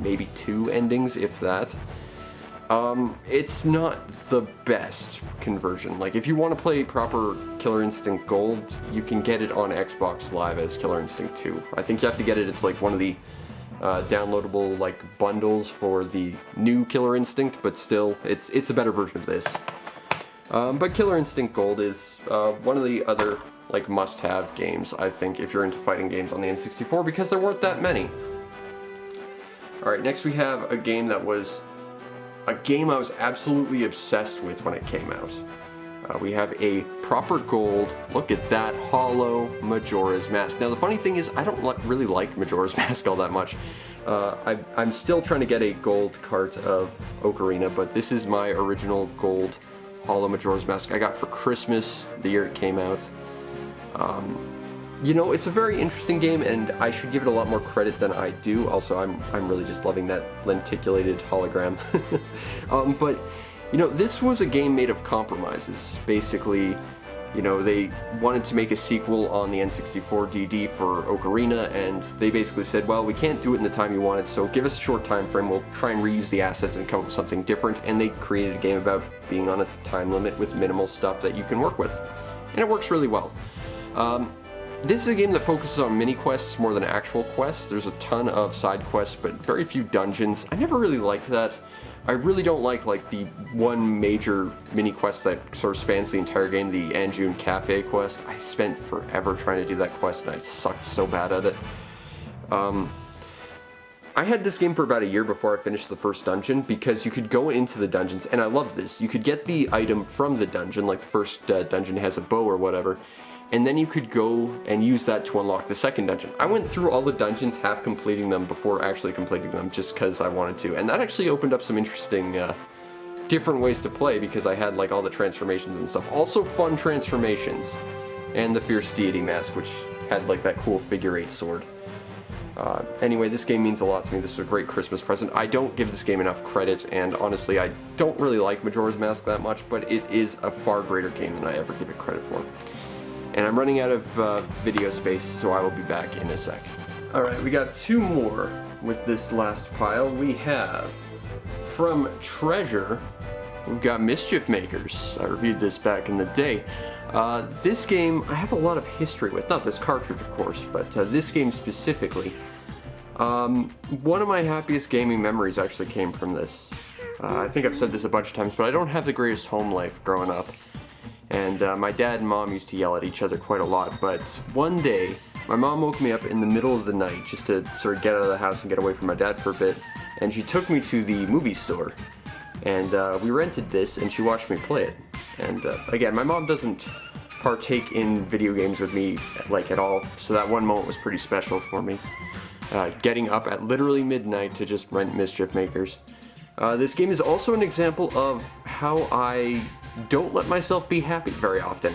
maybe 2 endings, if that. It's not the best conversion. Like, if you want to play proper Killer Instinct Gold, you can get it on Xbox Live as Killer Instinct 2. I think you have to get it, it's like one of the downloadable like bundles for the new Killer Instinct, but still, it's a better version of this. But Killer Instinct Gold is one of the other like must-have games, I think, if you're into fighting games on the N64, because there weren't that many. Alright, next we have a game that was a game I was absolutely obsessed with when it came out. We have a proper gold, look at that, hollow Majora's Mask. Now the funny thing is, I don't really like Majora's Mask all that much. I'm still trying to get a gold cart of Ocarina, but this is my original gold hollow Majora's Mask I got for Christmas the year it came out. You know, it's a very interesting game, and I should give it a lot more credit than I do. Also, I'm really just loving that lenticulated hologram. But, you know, this was a game made of compromises. Basically, you know, they wanted to make a sequel on the N64 DD for Ocarina, and they basically said, well, we can't do it in the time you wanted, so give us a short time frame, we'll try and reuse the assets and come up with something different, and they created a game about being on a time limit with minimal stuff that you can work with. And it works really well. This is a game that focuses on mini-quests more than actual quests. There's a ton of side quests, but very few dungeons. I never really liked that. I really don't like the one major mini-quest that sort of spans the entire game, the Anjun Cafe quest. I spent forever trying to do that quest, and I sucked so bad at it. I had this game for about a year before I finished the first dungeon, because you could go into the dungeons, and I love this. You could get the item from the dungeon, like the first dungeon has a bow or whatever, and then you could go and use that to unlock the second dungeon. I went through all the dungeons, half completing them before actually completing them, just because I wanted to, and that actually opened up some interesting, different ways to play, because I had like all the transformations and stuff. Also fun transformations, and the Fierce Deity Mask, which had like that cool figure 8 sword. Anyway, this game means a lot to me. This was a great Christmas present. I don't give this game enough credit, and honestly, I don't really like Majora's Mask that much, but it is a far greater game than I ever give it credit for. And I'm running out of video space, so I will be back in a sec. Alright, we got 2 more with this last pile. We have, from Treasure, we've got Mischief Makers. I reviewed this back in the day. This game, I have a lot of history with. Not this cartridge, of course, but this game specifically. One of my happiest gaming memories actually came from this. I think I've said this a bunch of times, but I don't have the greatest home life growing up. And my dad and mom used to yell at each other quite a lot, but one day, my mom woke me up in the middle of the night just to sort of get out of the house and get away from my dad for a bit, and she took me to the movie store, and we rented this, and she watched me play it. And again, my mom doesn't partake in video games with me, like, at all, so that one moment was pretty special for me. Getting up at literally midnight to just rent Mischief Makers. This game is also an example of how I don't let myself be happy very often.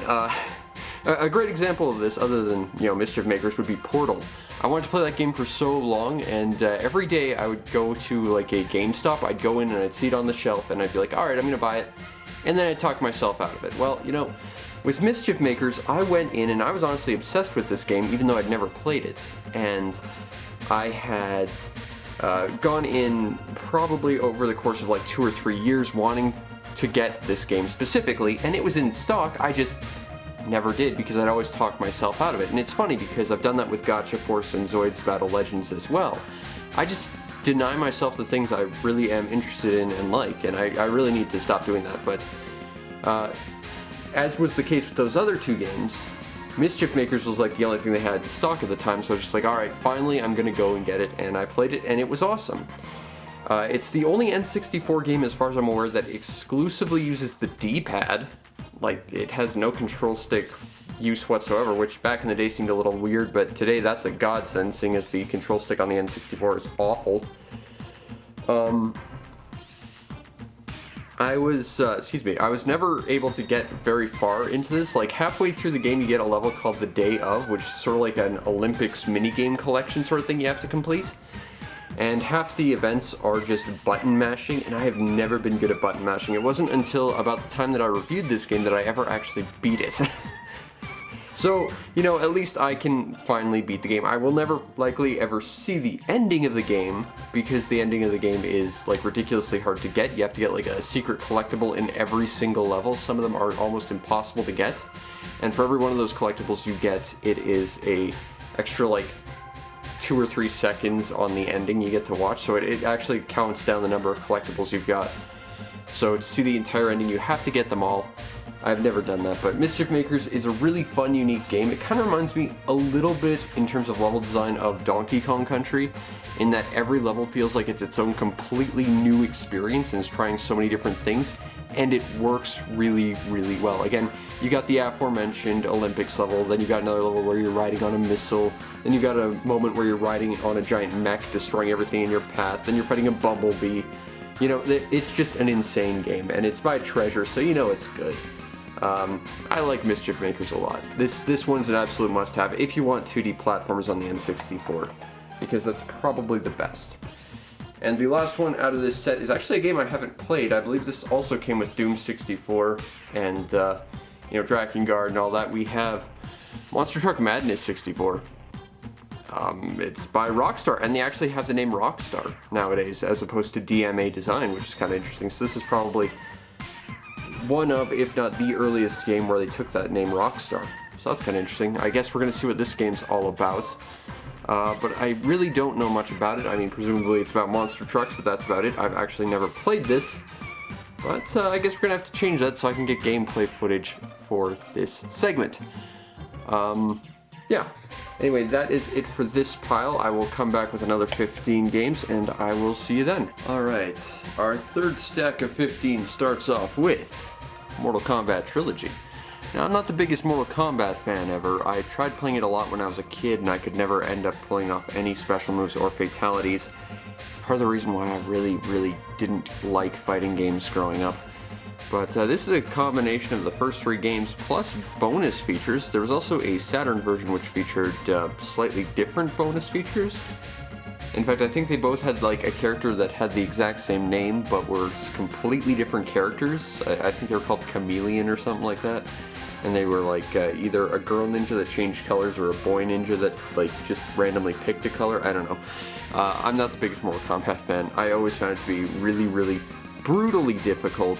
A great example of this, other than, you know, Mischief Makers, would be Portal. I wanted to play that game for so long, and every day I would go to like a GameStop, I'd go in and I'd see it on the shelf, and I'd be like, alright, I'm gonna buy it, and then I'd talk myself out of it. Well, you know, with Mischief Makers, I went in and I was honestly obsessed with this game, even though I'd never played it, and I had gone in probably over the course of like 2 or 3 years wanting to get this game specifically, and it was in stock. I just never did because I'd always talk myself out of it. And it's funny because I've done that with Gotcha Force and Zoid's Battle Legends as well. I just deny myself the things I really am interested in and like, and I really need to stop doing that. But as was the case with those other 2 games, Mischief Makers was like the only thing they had in stock at the time, so I was just like, alright, finally I'm gonna go and get it, and I played it, and it was awesome. It's the only N64 game, as far as I'm aware, that exclusively uses the D-pad. Like, it has no control stick use whatsoever, which back in the day seemed a little weird, but today that's a godsend, seeing as the control stick on the N64 is awful. I was never able to get very far into this. Like halfway through the game you get a level called the Day of, which is sort of like an Olympics minigame collection sort of thing you have to complete. And half the events are just button mashing, and I have never been good at button mashing. It wasn't until about the time that I reviewed this game that I ever actually beat it. So, you know, at least I can finally beat the game. I will never likely ever see the ending of the game, because the ending of the game is like ridiculously hard to get. You have to get like a secret collectible in every single level. Some of them are almost impossible to get. And for every one of those collectibles you get, it is a extra like 2 or 3 seconds on the ending you get to watch. So it actually counts down the number of collectibles you've got. So to see the entire ending, you have to get them all. I've never done that, but Mischief Makers is a really fun, unique game. It kind of reminds me a little bit in terms of level design of Donkey Kong Country, in that every level feels like it's its own completely new experience and is trying so many different things, and it works really, really well. Again, you got the aforementioned Olympics level, then you got another level where you're riding on a missile, then you got a moment where you're riding on a giant mech, destroying everything in your path, then you're fighting a bumblebee. You know, it's just an insane game, and it's by Treasure, so you know it's good. I like Mischief Makers a lot. This one's an absolute must-have if you want 2D platformers on the N64, because that's probably the best. And the last one out of this set is actually a game I haven't played. I believe this also came with Doom 64 and, you know, Drakengard and all that. We have Monster Truck Madness 64. It's by Rockstar, and they actually have the name Rockstar nowadays, as opposed to DMA Design, which is kind of interesting. So this is probably one of, if not the earliest game where they took that name Rockstar. So that's kind of interesting. I guess we're going to see what this game's all about. But I really don't know much about it. I mean, presumably it's about monster trucks, but that's about it. I've actually never played this. But I guess we're going to have to change that so I can get gameplay footage for this segment. Yeah. Anyway, that is it for this pile. I will come back with another 15 games, and I will see you then. Alright, our third stack of 15 starts off with Mortal Kombat Trilogy. Now, I'm not the biggest Mortal Kombat fan ever. I tried playing it a lot when I was a kid, and I could never end up pulling off any special moves or fatalities. It's part of the reason why I really, really didn't like fighting games growing up. But this is a combination of the first 3 games plus bonus features. There was also a Saturn version which featured slightly different bonus features. In fact, I think they both had like a character that had the exact same name but were completely different characters. I think they were called Chameleon or something like that. And they were like either a girl ninja that changed colors or a boy ninja that like just randomly picked a color. I don't know. I'm not the biggest Mortal Kombat fan. I always found it to be really, really brutally difficult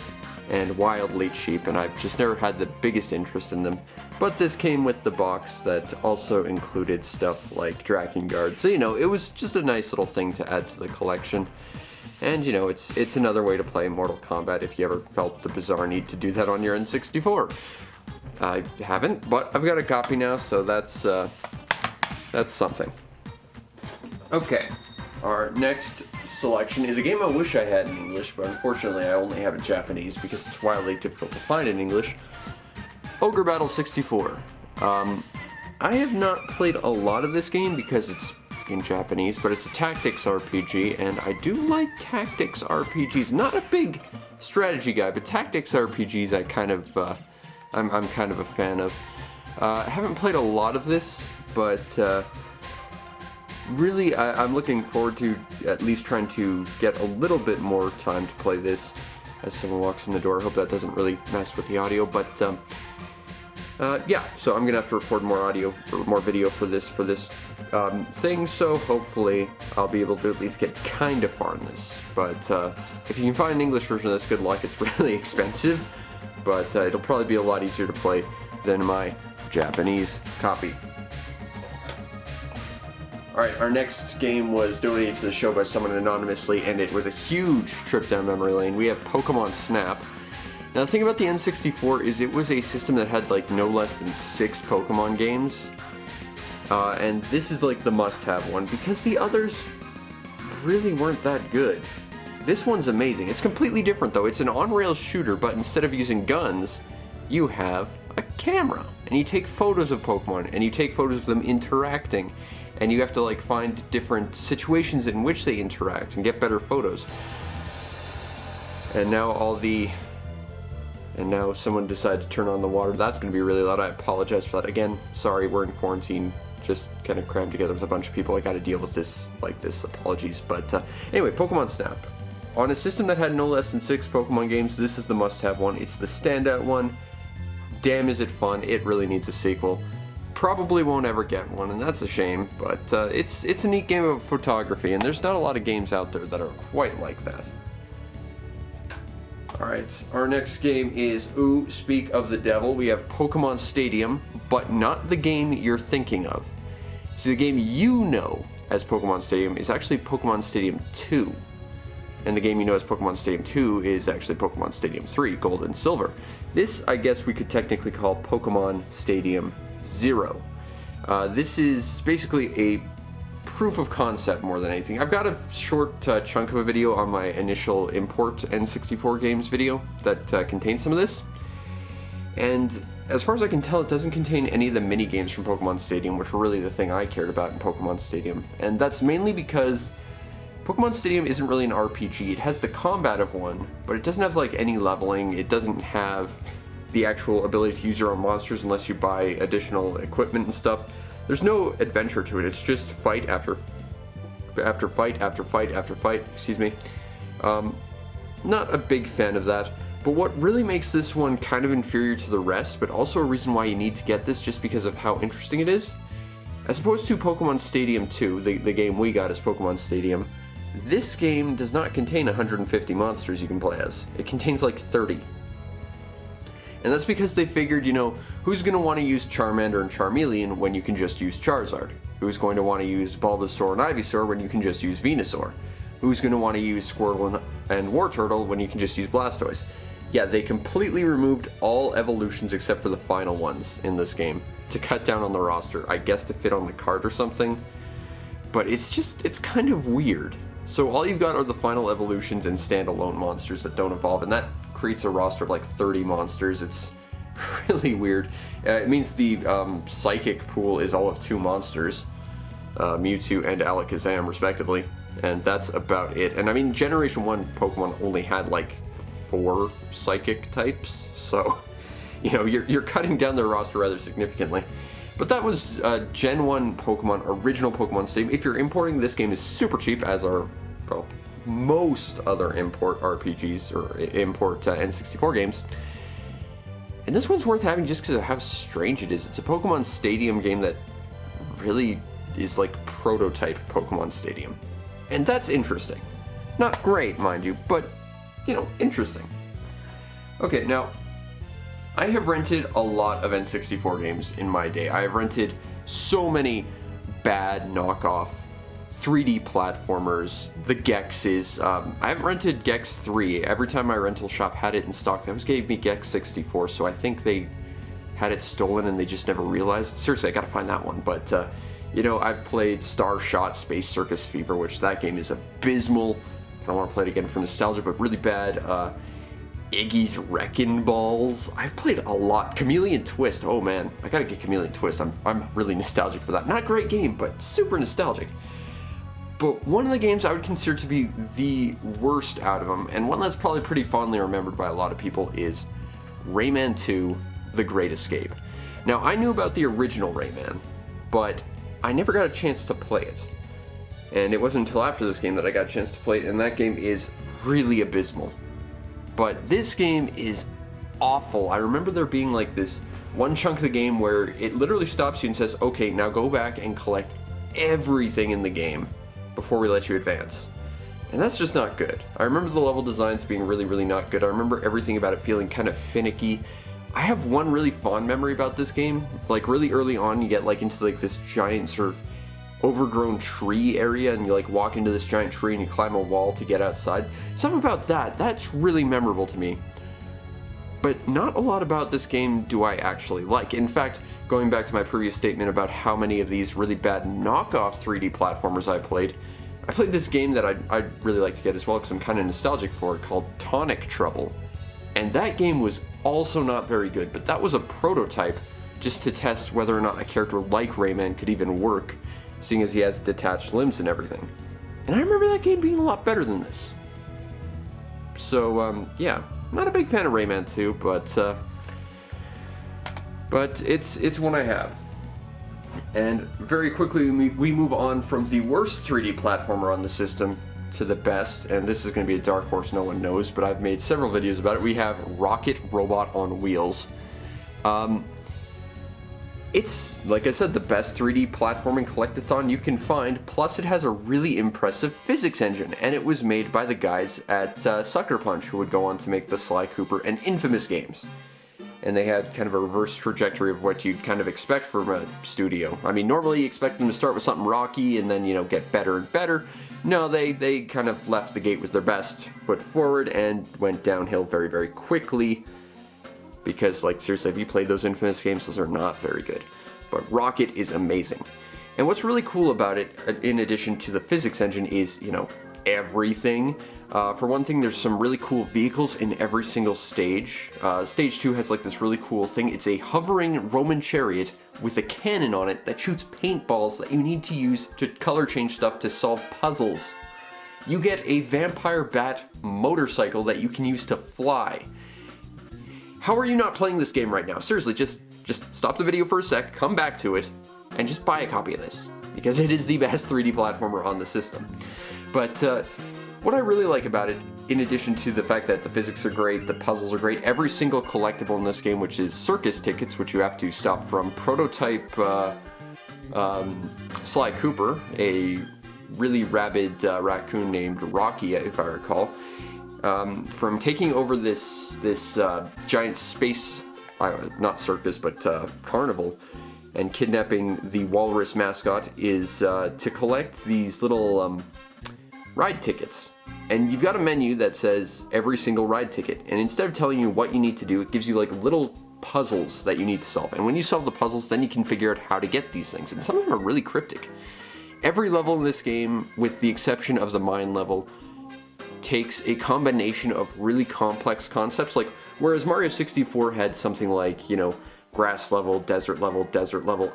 and wildly cheap, and I've just never had the biggest interest in them. But this came with the box that also included stuff like Drakengard, so you know, it was just a nice little thing to add to the collection. And you know, it's another way to play Mortal Kombat if you ever felt the bizarre need to do that on your N64. I haven't, but I've got a copy now, so that's something. Okay, our next selection is a game I wish I had in English, but unfortunately I only have it Japanese because it's wildly difficult to find in English. Ogre Battle 64. I have not played a lot of this game because it's in Japanese, but it's a tactics RPG, and I do like tactics RPGs. Not a big strategy guy, but tactics RPGs I'm kind of a fan of. I haven't played a lot of this, but really, I'm looking forward to at least trying to get a little bit more time to play this as someone walks in the door. I hope that doesn't really mess with the audio, but yeah, so I'm gonna have to record more audio, or more video for this thing, so hopefully I'll be able to at least get kind of far in this. But if you can find an English version of this, good luck. It's really expensive, but it'll probably be a lot easier to play than my Japanese copy. Alright, our next game was donated to the show by someone anonymously, and it was a huge trip down memory lane. We have Pokemon Snap. Now the thing about the N64 is it was a system that had like no less than 6 Pokemon games. And this is like the must-have one, because the others really weren't that good. This one's amazing. It's completely different though. It's an on-rails shooter, but instead of using guns, you have a camera, and you take photos of Pokemon, and you take photos of them interacting, and you have to like find different situations in which they interact and get better photos. And now someone decided to turn on the water. That's going to be really loud. I apologize for that. Again, sorry, we're in quarantine. Just kind of crammed together with a bunch of people. I got to deal with this like this. Apologies. But anyway, Pokemon Snap. On a system that had no less than 6 Pokemon games, this is the must-have one. It's the standout one. Damn, is it fun. It really needs a sequel. Probably won't ever get one, and that's a shame. But it's a neat game of photography, and there's not a lot of games out there that are quite like that. Alright, our next game is Ooh, Speak of the Devil. We have Pokemon Stadium, but not the game you're thinking of. So the game you know as Pokemon Stadium is actually Pokemon Stadium 2. And the game you know as Pokemon Stadium 2 is actually Pokemon Stadium 3, Gold and Silver. This, I guess we could technically call Pokemon Stadium 0. This is basically a proof of concept more than anything. I've got a short chunk of a video on my initial import N64 games video that contains some of this. And as far as I can tell, it doesn't contain any of the mini games from Pokemon Stadium, which were really the thing I cared about in Pokemon Stadium. And that's mainly because Pokemon Stadium isn't really an RPG. It has the combat of one, but it doesn't have like any leveling. It doesn't have the actual ability to use your own monsters unless you buy additional equipment and stuff. There's no adventure to it. It's just fight after fight after fight after fight. Excuse me. Not a big fan of that. But what really makes this one kind of inferior to the rest, but also a reason why you need to get this just because of how interesting it is, as opposed to Pokemon Stadium 2, the game we got as Pokemon Stadium, this game does not contain 150 monsters you can play as. It contains like 30. And that's because they figured, you know, who's going to want to use Charmander and Charmeleon when you can just use Charizard? Who's going to want to use Bulbasaur and Ivysaur when you can just use Venusaur? Who's going to want to use Squirtle and Wartortle when you can just use Blastoise? Yeah, they completely removed all evolutions except for the final ones in this game to cut down on the roster, I guess to fit on the card or something. But it's kind of weird. So all you've got are the final evolutions and standalone monsters that don't evolve, and that creates a roster of like 30 monsters. It's really weird. It means the Psychic pool is all of 2 monsters, Mewtwo and Alakazam respectively, and that's about it. And I mean, Generation 1 Pokemon only had like 4 Psychic types, so you know, you're cutting down their roster rather significantly. But that was Gen 1 Pokemon, original Pokemon Stadium. If you're importing, this game is super cheap, as are, well, most other import RPGs or import N64 games. And this one's worth having just because of how strange it is. It's a Pokemon Stadium game that really is like prototype Pokemon Stadium. And that's interesting. Not great, mind you, but, you know, interesting. Okay, now, I have rented a lot of N64 games in my day. I have rented so many bad knockoff 3D platformers, the Gexes. I haven't rented Gex 3. Every time my rental shop had it in stock, they always gave me Gex 64, so I think they had it stolen and they just never realized. Seriously, I gotta find that one. But, you know, I've played Starshot Space Circus Fever, which that game is abysmal. I don't want to play it again for nostalgia, but really bad. Iggy's Wrecking Balls. I've played a lot. Chameleon Twist. Oh man, I gotta get Chameleon Twist. I'm really nostalgic for that. Not a great game, but super nostalgic. But one of the games I would consider to be the worst out of them, and one that's probably pretty fondly remembered by a lot of people, is Rayman 2: The Great Escape. Now, I knew about the original Rayman, but I never got a chance to play it. And it wasn't until after this game that I got a chance to play it, and that game is really abysmal. But this game is awful. I remember there being like this one chunk of the game where it literally stops you and says, okay, now go back and collect everything in the game before we let you advance. And that's just not good. I remember the level designs being really, really not good. I remember everything about it feeling kind of finicky. I have one really fond memory about this game. Like really early on, you get like into like this giant sort of overgrown tree area, and you like walk into this giant tree and you climb a wall to get outside. Something about that's really memorable to me. But not a lot about this game do I actually like. In fact, going back to my previous statement about how many of these really bad knockoff 3D platformers I played this game that I'd really like to get as well because I'm kind of nostalgic for it, called Tonic Trouble. And that game was also not very good, but that was a prototype just to test whether or not a character like Rayman could even work, seeing as he has detached limbs and everything. And I remember that game being a lot better than this. So, yeah, not a big fan of Rayman 2, but it's one I have. And very quickly we move on from the worst 3D platformer on the system to the best, and this is going to be a dark horse no one knows, but I've made several videos about it. We have Rocket Robot on Wheels. It's, like I said, the best 3D platforming collectathon you can find, plus it has a really impressive physics engine, and it was made by the guys at Sucker Punch, who would go on to make the Sly Cooper and Infamous games. And they had kind of a reverse trajectory of what you'd kind of expect from a studio. I mean, normally you expect them to start with something rocky and then, you know, get better and better. No, they kind of left the gate with their best foot forward and went downhill very, very quickly. Because, like, seriously, if you played those Infamous games, those are not very good. But Rocket is amazing. And what's really cool about it, in addition to the physics engine, is, you know, everything. For one thing, there's some really cool vehicles in every single stage. Stage 2 has, like, this really cool thing. It's a hovering Roman chariot with a cannon on it that shoots paintballs that you need to use to color change stuff to solve puzzles. You get a vampire bat motorcycle that you can use to fly. How are you not playing this game right now? Seriously, just stop the video for a sec, come back to it, and just buy a copy of this, because it is the best 3D platformer on the system. But what I really like about it, in addition to the fact that the physics are great, the puzzles are great, every single collectible in this game, which is circus tickets, which you have to stop from prototype Sly Cooper, a really rabid raccoon named Rocky, if I recall, from taking over this giant space, not circus, but carnival, and kidnapping the walrus mascot, is to collect these little ride tickets. And you've got a menu that says every single ride ticket, and instead of telling you what you need to do, it gives you like little puzzles that you need to solve. And when you solve the puzzles, then you can figure out how to get these things, and some of them are really cryptic. Every level in this game, with the exception of the mine level, takes a combination of really complex concepts. Like, whereas Mario 64 had something like, you know, grass level, desert level,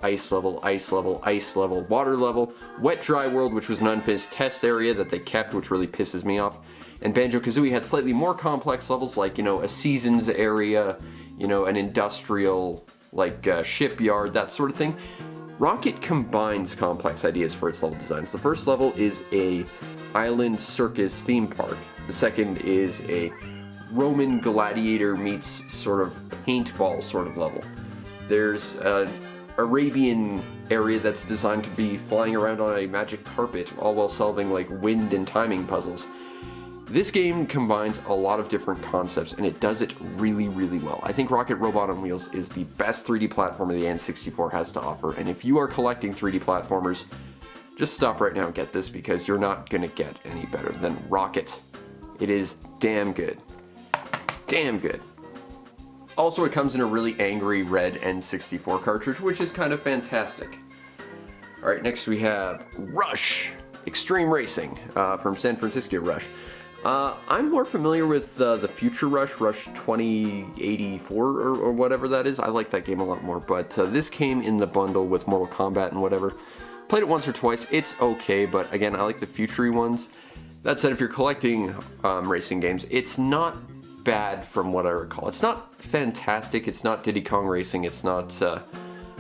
ice level, ice level, ice level, water level, wet dry world, which was an unfinished test area that they kept, which really pisses me off. And Banjo-Kazooie had slightly more complex levels, like, you know, a seasons area, you know, an industrial, like, shipyard, that sort of thing. Rocket combines complex ideas for its level designs. The first level is a island circus theme park. The second is a Roman gladiator meets sort of paintball sort of level. There's an Arabian area that's designed to be flying around on a magic carpet, all while solving like wind and timing puzzles. This game combines a lot of different concepts, and it does it really, really well. I think Rocket Robot on Wheels is the best 3D platformer the N64 has to offer, and if you are collecting 3D platformers, just stop right now and get this, because you're not gonna get any better than Rocket. It is damn good. Damn good. Also, it comes in a really angry red N64 cartridge, which is kind of fantastic. Alright, next we have Rush Extreme Racing from San Francisco Rush. I'm more familiar with the Future Rush, Rush 2084 or whatever that is. I like that game a lot more, but this came in the bundle with Mortal Kombat and whatever. Played it once or twice, it's okay, but again, I like the future-y ones. That said, if you're collecting racing games, it's not bad from what I recall. It's not fantastic, it's not Diddy Kong Racing, it's not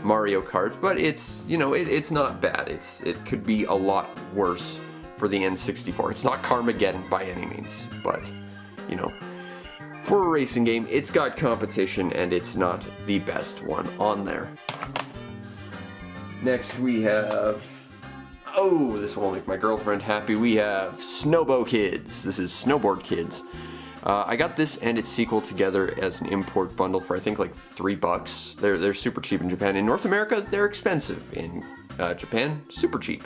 Mario Kart, but it's, you know, it's not bad. It could be a lot worse for the N64. It's not Carmageddon by any means, but, you know, for a racing game, it's got competition, and it's not the best one on there. Next we have, oh, this will make my girlfriend happy, we have Snowbo Kids. This is Snowboard Kids. I got this and its sequel together as an import bundle for I think like $3. They're super cheap in Japan. In North America, they're expensive. In Japan, super cheap.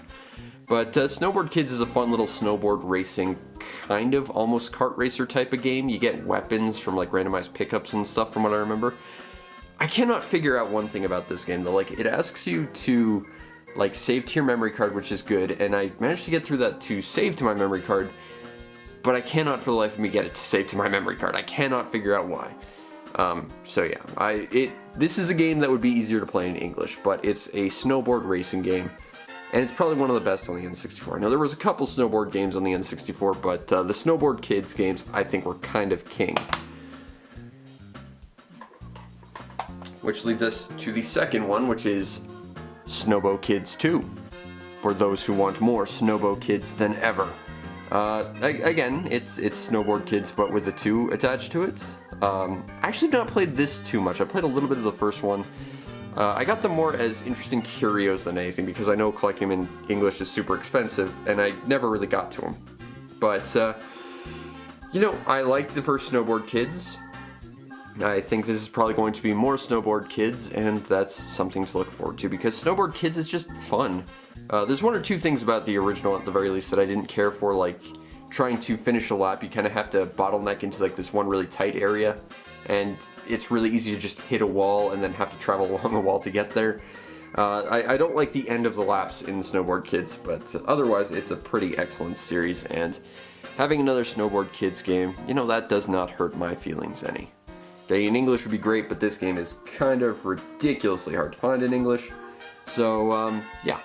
But Snowboard Kids is a fun little snowboard racing, kind of almost kart racer type of game. You get weapons from like randomized pickups and stuff from what I remember. I cannot figure out one thing about this game though. Like, it asks you to like save to your memory card, which is good, and I managed to get through that to save to my memory card. but I cannot for the life of me get it to save to my memory card. I cannot figure out why. So yeah, this is a game that would be easier to play in English, but it's a snowboard racing game, and it's probably one of the best on the N64. Now, there was a couple snowboard games on the N64, but the Snowboard Kids games, I think, were kind of king. Which leads us to the second one, which is Snowbo Kids 2, for those who want more Snowbo Kids than ever. Again, it's Snowboard Kids, but with a 2 attached to it. I actually have not played this too much. I played a little bit of the first one. I got them more as interesting curios than anything, because I know collecting them in English is super expensive, and I never really got to them. But, you know, I like the first Snowboard Kids. I think this is probably going to be more Snowboard Kids, and that's something to look forward to, because Snowboard Kids is just fun. There's one or two things about the original, at the very least, that I didn't care for, like trying to finish a lap. You kind of have to bottleneck into like this one really tight area, and it's really easy to just hit a wall and then have to travel along the wall to get there. I don't like the end of the laps in Snowboard Kids, but otherwise it's a pretty excellent series, and having another Snowboard Kids game, you know, that does not hurt my feelings any. Okay, in English would be great, but this game is kind of ridiculously hard to find in English, so yeah,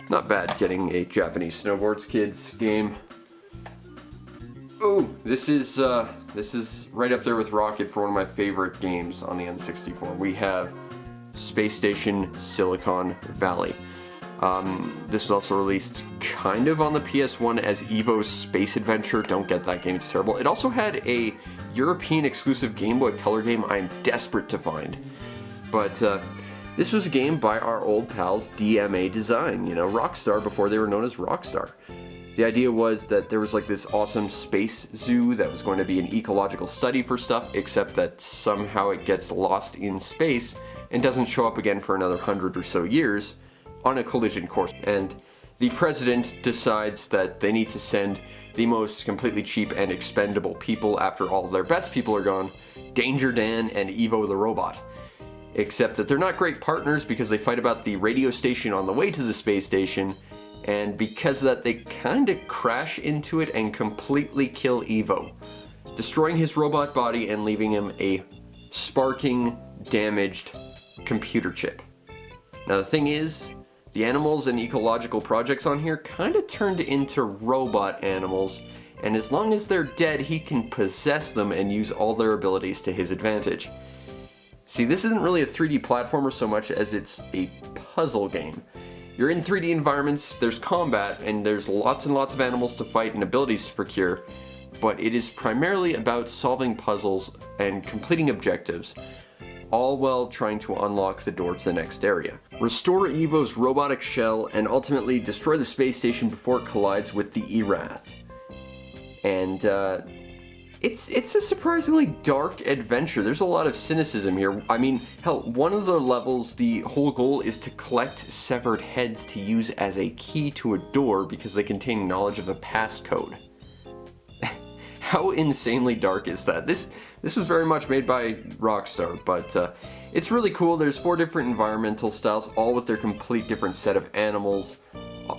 not bad getting a Japanese Snowboard Kids game. Ooh, this is right up there with Rocket for one of my favorite games on the N64. We have Space Station Silicon Valley. This was also released kind of on the PS1 as Evo's Space Adventure. Don't get that game, it's terrible. It also had a European exclusive Game Boy Color game I'm desperate to find. But this was a game by our old pals DMA Design, you know, Rockstar before they were known as Rockstar. The idea was that there was like this awesome space zoo that was going to be an ecological study for stuff, except that somehow it gets lost in space and doesn't show up again for another 100 or so years on a collision course. And the president decides that they need to send the most completely cheap and expendable people after all their best people are gone, Danger Dan and Evo the Robot. Except that they're not great partners because they fight about the radio station on the way to the space station, and because of that they kinda crash into it and completely kill Evo, destroying his robot body and leaving him a sparking, damaged computer chip. Now the thing is, the animals and ecological projects on here kinda turned into robot animals, and as long as they're dead he can possess them and use all their abilities to his advantage. See, this isn't really a 3D platformer so much as it's a puzzle game. You're in 3D environments, there's combat, and there's lots and lots of animals to fight and abilities to procure, but it is primarily about solving puzzles and completing objectives, all while trying to unlock the door to the next area. Restore Evo's robotic shell and ultimately destroy the space station before it collides with the Erath. And it's a surprisingly dark adventure. There's a lot of cynicism here. I mean, hell, one of the levels, the whole goal is to collect severed heads to use as a key to a door because they contain knowledge of a passcode. How insanely dark is that? This was very much made by Rockstar, but it's really cool. There's 4 different environmental styles, all with their complete different set of animals,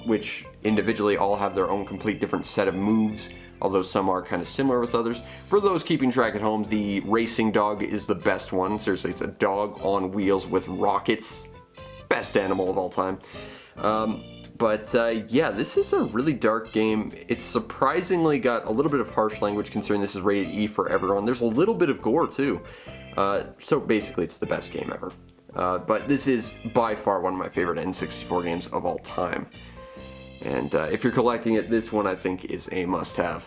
which individually all have their own complete different set of moves, although some are kind of similar with others. For those keeping track at home, the racing dog is the best one. Seriously, it's a dog on wheels with rockets. Best animal of all time. Yeah, this is a really dark game. It's surprisingly got a little bit of harsh language considering this is rated E for everyone. There's a little bit of gore too. So basically it's the best game ever. But this is by far one of my favorite N64 games of all time. And if you're collecting it, this one I think is a must-have.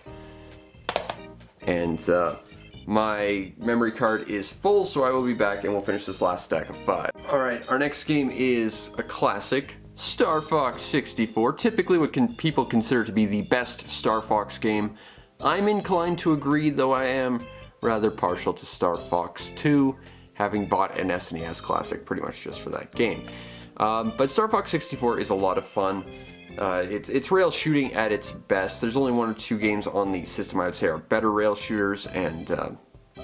And my memory card is full, so I will be back and we'll finish this last stack of 5. Alright, our next game is a classic, Star Fox 64, typically what people consider to be the best Star Fox game. I'm inclined to agree, though I am rather partial to Star Fox 2, having bought an SNES Classic pretty much just for that game. But Star Fox 64 is a lot of fun. It's rail shooting at its best. There's only 1 or 2 games on the system I would say are better rail shooters, and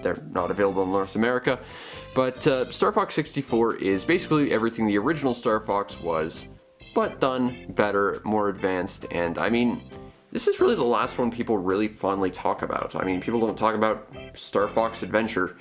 they're not available in North America. But Star Fox 64 is basically everything the original Star Fox was, but done better, more advanced, and I mean, this is really the last one people really fondly talk about. I mean, people don't talk about Star Fox Adventure,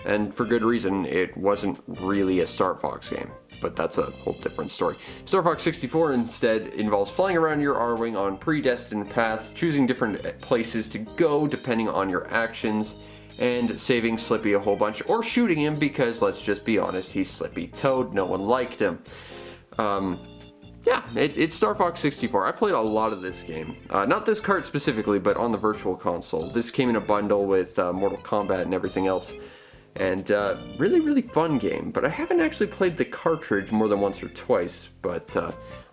and for good reason. It wasn't really a Star Fox game, but that's a whole different story. Star Fox 64 instead involves flying around your Arwing on predestined paths, choosing different places to go depending on your actions, and saving Slippy a whole bunch, or shooting him because, let's just be honest, he's Slippy Toad, no one liked him. Yeah, it's Star Fox 64. I played a lot of this game. Not this cart specifically, but on the Virtual Console. This came in a bundle with Mortal Kombat and everything else. And really, really fun game. But I haven't actually played the cartridge more than once or twice. But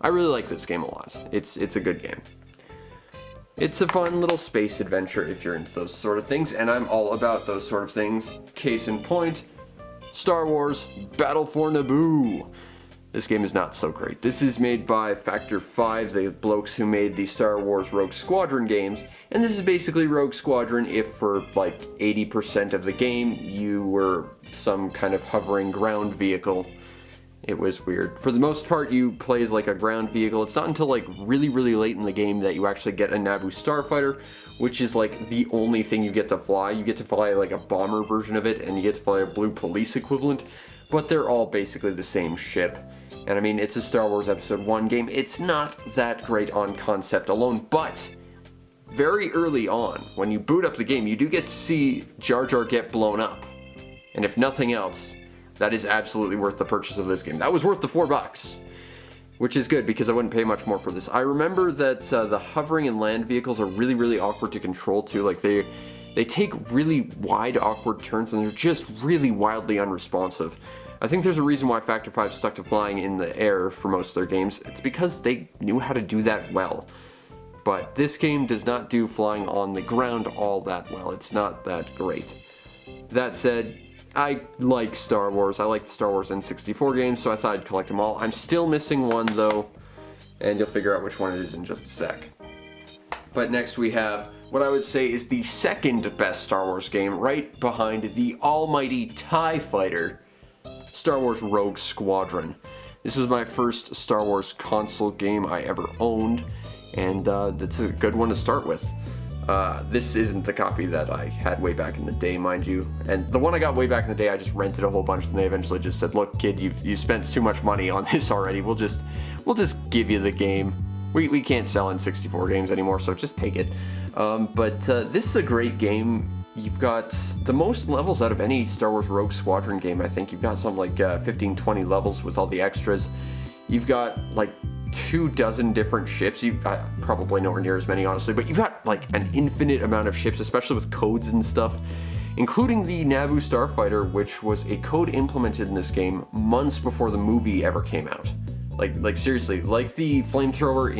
I really like this game a lot. It's a good game. It's a fun little space adventure if you're into those sort of things. And I'm all about those sort of things. Case in point, Star Wars Battle for Naboo. This game is not so great. This is made by Factor 5, the blokes who made the Star Wars Rogue Squadron games, and this is basically Rogue Squadron if for like 80% of the game you were some kind of hovering ground vehicle. It was weird. For the most part, you play as like a ground vehicle. It's not until like really, really late in the game that you actually get a Naboo starfighter, which is like the only thing you get to fly. You get to fly like a bomber version of it, and you get to fly a Blue Police equivalent, but they're all basically the same ship. And I mean, it's a Star Wars Episode 1 game. It's not that great on concept alone, but very early on, when you boot up the game, you do get to see Jar Jar get blown up. And if nothing else, that is absolutely worth the purchase of this game. That was worth the $4, which is good because I wouldn't pay much more for this. I remember that the hovering and land vehicles are really, really awkward to control too. Like they take really wide, awkward turns, and they're just really wildly unresponsive. I think there's a reason why Factor 5 stuck to flying in the air for most of their games. It's because they knew how to do that well. But this game does not do flying on the ground all that well. It's not that great. That said, I like Star Wars. I like the Star Wars N64 games, so I thought I'd collect them all. I'm still missing one though, and you'll figure out which one it is in just a sec. But next we have what I would say is the second best Star Wars game, right behind the almighty TIE Fighter, Star Wars Rogue Squadron. This was my first Star Wars console game I ever owned, and it's a good one to start with. This isn't the copy that I had way back in the day, mind you, and the one I got way back in the day I just rented a whole bunch, and they eventually just said, look kid, you spent too much money on this already, we'll just give you the game. We can't sell N64 games anymore, so just take it. But this is a great game. You've got the most levels out of any Star Wars Rogue Squadron game, I think. You've got something like 15-20 levels with all the extras. You've got like 24 different ships. You've got probably nowhere near as many, honestly, but you've got like an infinite amount of ships, especially with codes and stuff, including the Naboo Starfighter, which was a code implemented in this game months before the movie ever came out. Like seriously, like the flamethrower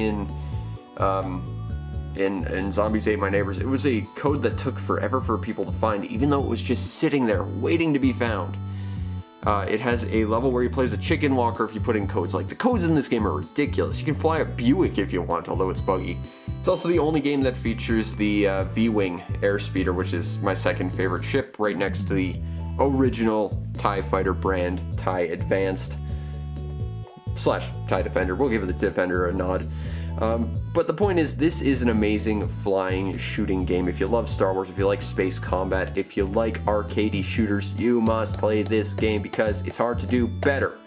in Zombies Ate My Neighbors, it was a code that took forever for people to find, even though it was just sitting there waiting to be found. It has a level where you play as a chicken walker if you put in codes. Like, the codes in this game are ridiculous. You can fly a Buick if you want, although it's buggy. It's also the only game that features the V-Wing airspeeder, which is my second favorite ship, right next to the original TIE Fighter brand, TIE Advanced / TIE Defender. We'll give the Defender a nod. But the point is, this is an amazing flying shooting game. If you love Star Wars, if you like space combat, if you like arcadey shooters, you must play this game because it's hard to do better.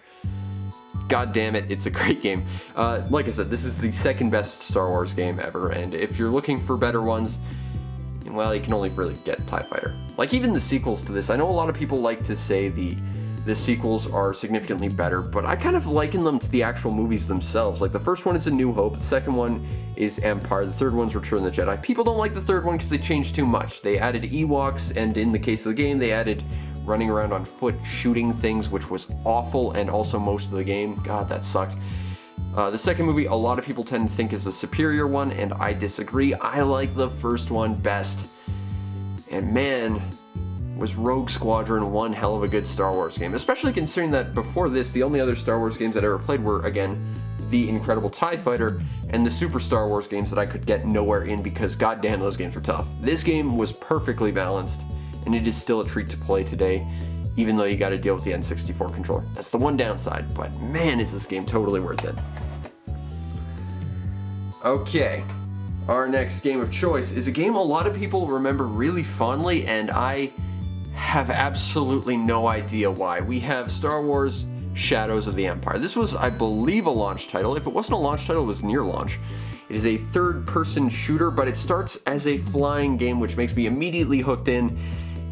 God damn it, it's a great game. Like I said, this is the second best Star Wars game ever, and if you're looking for better ones, well, you can only really get TIE Fighter. Like, even the sequels to this, I know a lot of people like to say the sequels are significantly better, but I kind of liken them to the actual movies themselves. Like, the first one is A New Hope, the second one is Empire, the third one's Return of the Jedi. People don't like the third one because they changed too much. They added Ewoks, and in the case of the game, they added running around on foot shooting things, which was awful, and also most of the game. God, that sucked. The second movie, a lot of people tend to think is the superior one, and I disagree. I like the first one best. And man, was Rogue Squadron one hell of a good Star Wars game, especially considering that before this, the only other Star Wars games I'd ever played were, again, the incredible TIE Fighter and the Super Star Wars games that I could get nowhere in because goddamn those games were tough. This game was perfectly balanced, and it is still a treat to play today, even though you gotta deal with the N64 controller. That's the one downside, but man, is this game totally worth it. Okay, Our next game of choice is a game a lot of people remember really fondly, and I have absolutely no idea why. We have Star Wars Shadows of the Empire. This was, I believe, a launch title. If it wasn't a launch title, it was near launch. It is a third-person shooter, but it starts as a flying game, which makes me immediately hooked in,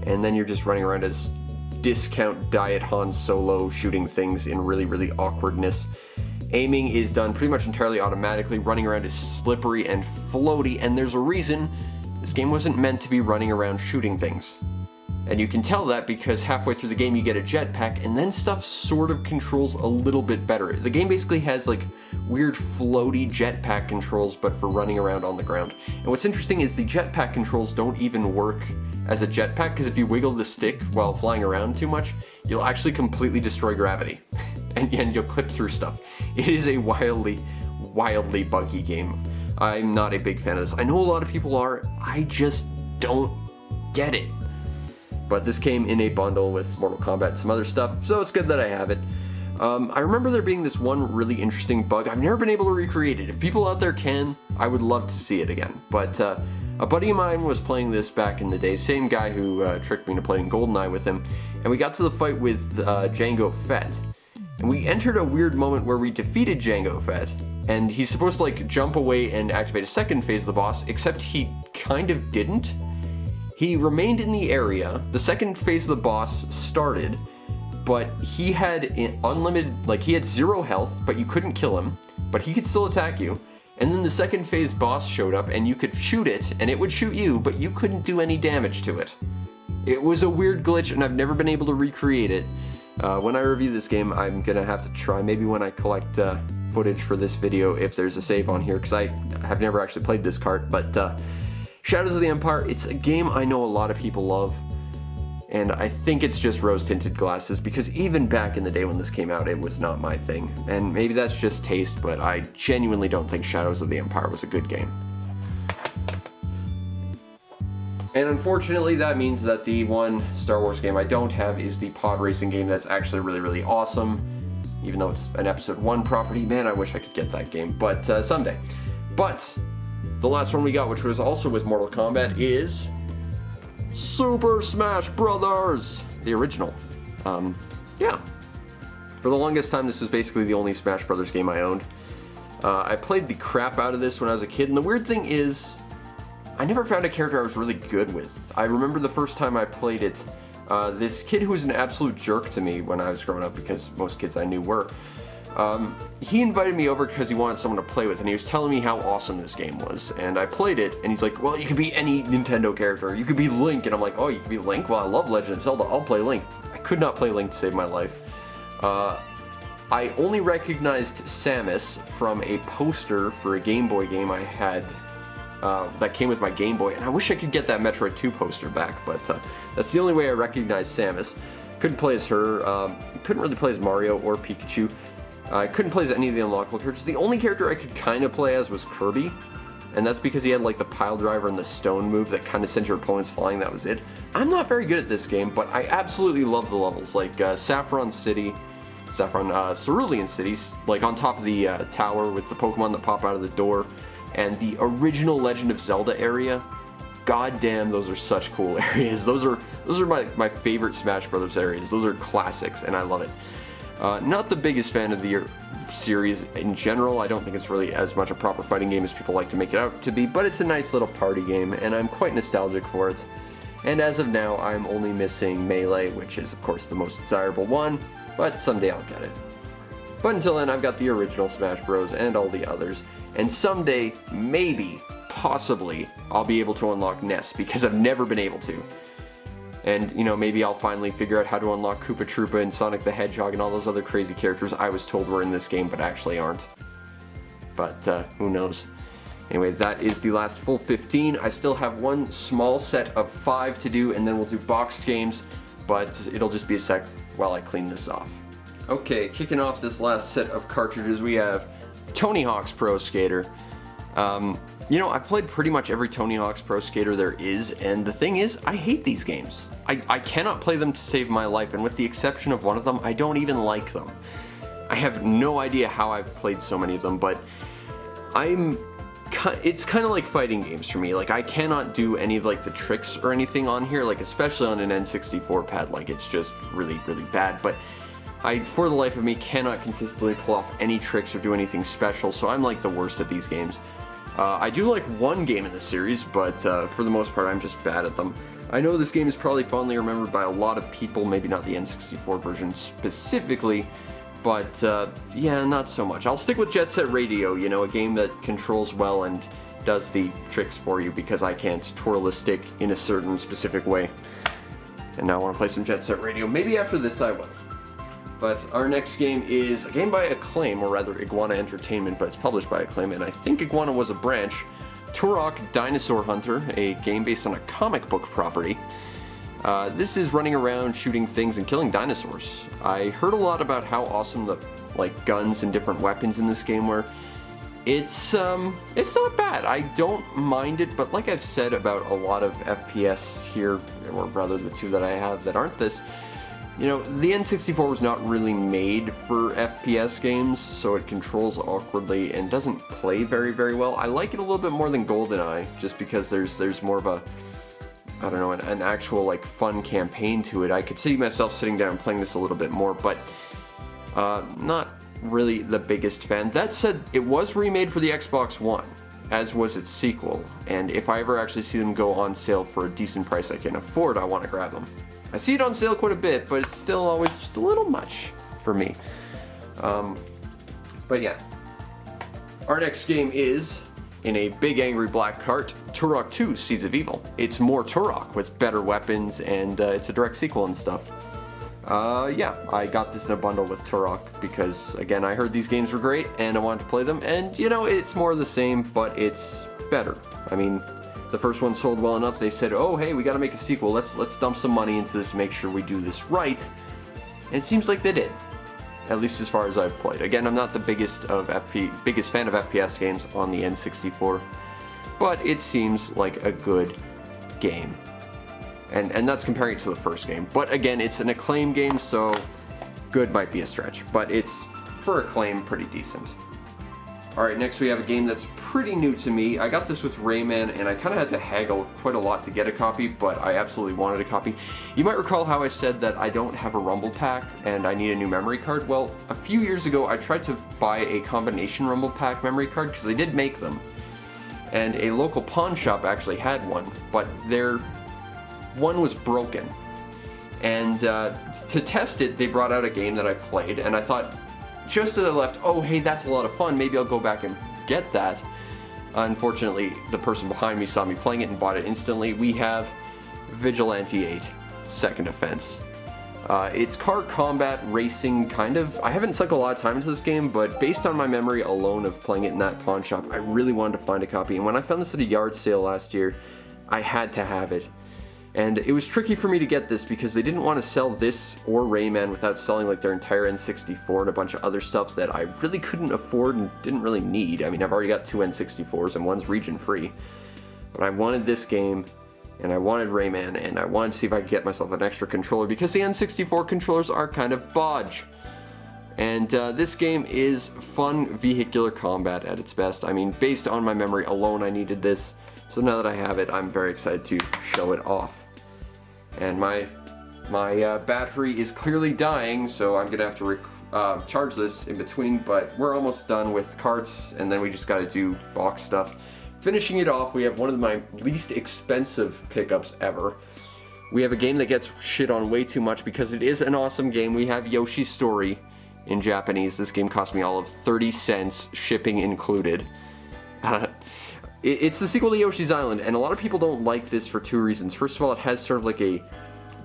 and then you're just running around as discount Diet Han Solo shooting things in really, really awkwardness. Aiming is done pretty much entirely automatically. Running around is slippery and floaty, and there's a reason this game wasn't meant to be running around shooting things. And you can tell that because halfway through the game you get a jetpack, and then stuff sort of controls a little bit better. The game basically has like weird floaty jetpack controls, but for running around on the ground. And what's interesting is the jetpack controls don't even work as a jetpack, because if you wiggle the stick while flying around too much, you'll actually completely destroy gravity. and you'll clip through stuff. It is a wildly buggy game. I'm not a big fan of this. I know a lot of people are. I just don't get it. But this came in a bundle with Mortal Kombat and some other stuff, so it's good that I have it. I remember there being this one really interesting bug. I've never been able to recreate it. If people out there can, I would love to see it again. But a buddy of mine was playing this back in the day, same guy who tricked me into playing GoldenEye with him, and we got to the fight with Jango Fett. And we entered a weird moment where we defeated Jango Fett, and he's supposed to like jump away and activate a second phase of the boss, except he kind of didn't. He remained in the area, the second phase of the boss started, but he had unlimited, like he had 0 health, but you couldn't kill him, but he could still attack you. And then the second phase boss showed up and you could shoot it, and it would shoot you, but you couldn't do any damage to it. It was a weird glitch, and I've never been able to recreate it. When I review this game, I'm gonna have to try, maybe when I collect footage for this video, if there's a save on here, because I have never actually played this cart, but Shadows of the Empire, it's a game I know a lot of people love, and I think it's just rose-tinted glasses, because even back in the day when this came out, it was not my thing. And maybe that's just taste, but I genuinely don't think Shadows of the Empire was a good game. And unfortunately, that means that the one Star Wars game I don't have is the pod racing game that's actually really, really awesome. Even though it's an Episode 1 property, man, I wish I could get that game, but someday. But the last one we got, which was also with Mortal Kombat, is Super Smash Brothers, the original. Yeah. For the longest time, this was basically the only Smash Brothers game I owned. I played the crap out of this when I was a kid, and the weird thing is, I never found a character I was really good with. I remember the first time I played it, this kid who was an absolute jerk to me when I was growing up, because most kids I knew were, he invited me over because he wanted someone to play with, and he was telling me how awesome this game was, and I played it, and he's like, well, you could be any Nintendo character, you could be Link, and I'm like, oh, you could be Link? Well, I love Legend of Zelda, I'll play Link. I could not play Link to save my life. I only recognized Samus from a poster for a Game Boy game I had that came with my Game Boy, and I wish I could get that Metroid 2 poster back, but that's the only way I recognized Samus. Couldn't play as her, couldn't really play as Mario or Pikachu. I couldn't play as any of the unlockable characters. The only character I could kind of play as was Kirby, and that's because he had like the pile driver and the stone move that kind of sent your opponents flying. That was it. I'm not very good at this game, but I absolutely love the levels, like Cerulean City, like on top of the tower with the Pokemon that pop out of the door, and the original Legend of Zelda area. God damn, those are such cool areas. Those are my favorite Smash Brothers areas. Those are classics, and I love it. Not the biggest fan of the series in general. I don't think it's really as much a proper fighting game as people like to make it out to be, but it's a nice little party game, and I'm quite nostalgic for it. And as of now, I'm only missing Melee, which is, of course, the most desirable one, but someday I'll get it. But until then, I've got the original Smash Bros. And all the others, and someday, maybe, possibly, I'll be able to unlock Ness, because I've never been able to. And, you know, maybe I'll finally figure out how to unlock Koopa Troopa and Sonic the Hedgehog and all those other crazy characters I was told were in this game, but actually aren't. But, who knows. Anyway, that is the last full 15. I still have one small set of 5 to do, and then we'll do boxed games, but it'll just be a sec while I clean this off. Okay, kicking off this last set of cartridges, we have Tony Hawk's Pro Skater. You know, I've played pretty much every Tony Hawk's Pro Skater there is, and the thing is, I hate these games. I cannot play them to save my life, and with the exception of one of them, I don't even like them. I have no idea how I've played so many of them, but I'm it's kind of like fighting games for me. Like, I cannot do any of like the tricks or anything on here, like especially on an N64 pad. Like, it's just really, really bad. But I, for the life of me, cannot consistently pull off any tricks or do anything special, so I'm like the worst at these games. I do like one game in the series, but for the most part, I'm just bad at them. I know this game is probably fondly remembered by a lot of people, maybe not the N64 version specifically, but yeah, not so much. I'll stick with Jet Set Radio, you know, a game that controls well and does the tricks for you, because I can't twirl a stick in a certain specific way. And now I want to play some Jet Set Radio. Maybe after this I will. But our next game is a game by Acclaim, or rather Iguana Entertainment, but it's published by Acclaim, and I think Iguana was a branch. Turok Dinosaur Hunter, a game based on a comic book property. This is running around shooting things and killing dinosaurs. I heard a lot about how awesome the guns and different weapons in this game were. It's not bad. I don't mind it, but like I've said about a lot of FPS here, or rather the two that I have that aren't this, you know, the N64 was not really made for FPS games, so it controls awkwardly and doesn't play very, very well. I like it a little bit more than GoldenEye, just because there's more of a, I don't know, an actual like fun campaign to it. I could see myself sitting down and playing this a little bit more, but not really the biggest fan. That said, it was remade for the Xbox One, as was its sequel, and if I ever actually see them go on sale for a decent price I can afford, I want to grab them. I see it on sale quite a bit, but it's still always just a little much for me. But yeah. Our next game is, in a big angry black cart, Turok 2 Seeds of Evil. It's more Turok with better weapons, and it's a direct sequel and stuff. Yeah, I got this in a bundle with Turok because, again, I heard these games were great and I wanted to play them, and, you know, it's more of the same, but it's better. I mean, the first one sold well enough, they said, oh, hey, we gotta make a sequel, let's dump some money into this, make sure we do this right, and it seems like they did, at least as far as I've played. Again, I'm not the biggest fan of FPS games on the N64, but it seems like a good game, and that's comparing it to the first game. But again, it's an Acclaim game, so good might be a stretch, but it's, for Acclaim, pretty decent. Alright, next we have a game that's pretty new to me. I got this with Rayman, and I kind of had to haggle quite a lot to get a copy, but I absolutely wanted a copy. You might recall how I said that I don't have a Rumble Pack, and I need a new memory card. Well, a few years ago, I tried to buy a combination Rumble Pack memory card, because they did make them. And a local pawn shop actually had one, but their one was broken. And to test it, they brought out a game that I played, and I thought, just as I left, oh hey, that's a lot of fun, maybe I'll go back and get that. Unfortunately, the person behind me saw me playing it and bought it instantly. We have Vigilante 8, Second Offense. It's car combat racing, kind of. I haven't sunk a lot of time into this game, but based on my memory alone of playing it in that pawn shop, I really wanted to find a copy, and when I found this at a yard sale last year, I had to have it. And it was tricky for me to get this because they didn't want to sell this or Rayman without selling like their entire N64 and a bunch of other stuff that I really couldn't afford and didn't really need. I mean, I've already got two N64s and one's region free. But I wanted this game, and I wanted Rayman, and I wanted to see if I could get myself an extra controller because the N64 controllers are kind of bodge. And this game is fun vehicular combat at its best. I mean, based on my memory alone, I needed this. So now that I have it, I'm very excited to show it off. And my battery is clearly dying, so I'm gonna have to charge this in between, but we're almost done with carts, and then we just gotta do box stuff. Finishing it off, we have one of my least expensive pickups ever. We have a game that gets shit on way too much because it is an awesome game. We have Yoshi's Story in Japanese. This game cost me all of 30 cents, shipping included. It's the sequel to Yoshi's Island, and a lot of people don't like this for two reasons. First of all, it has sort of like a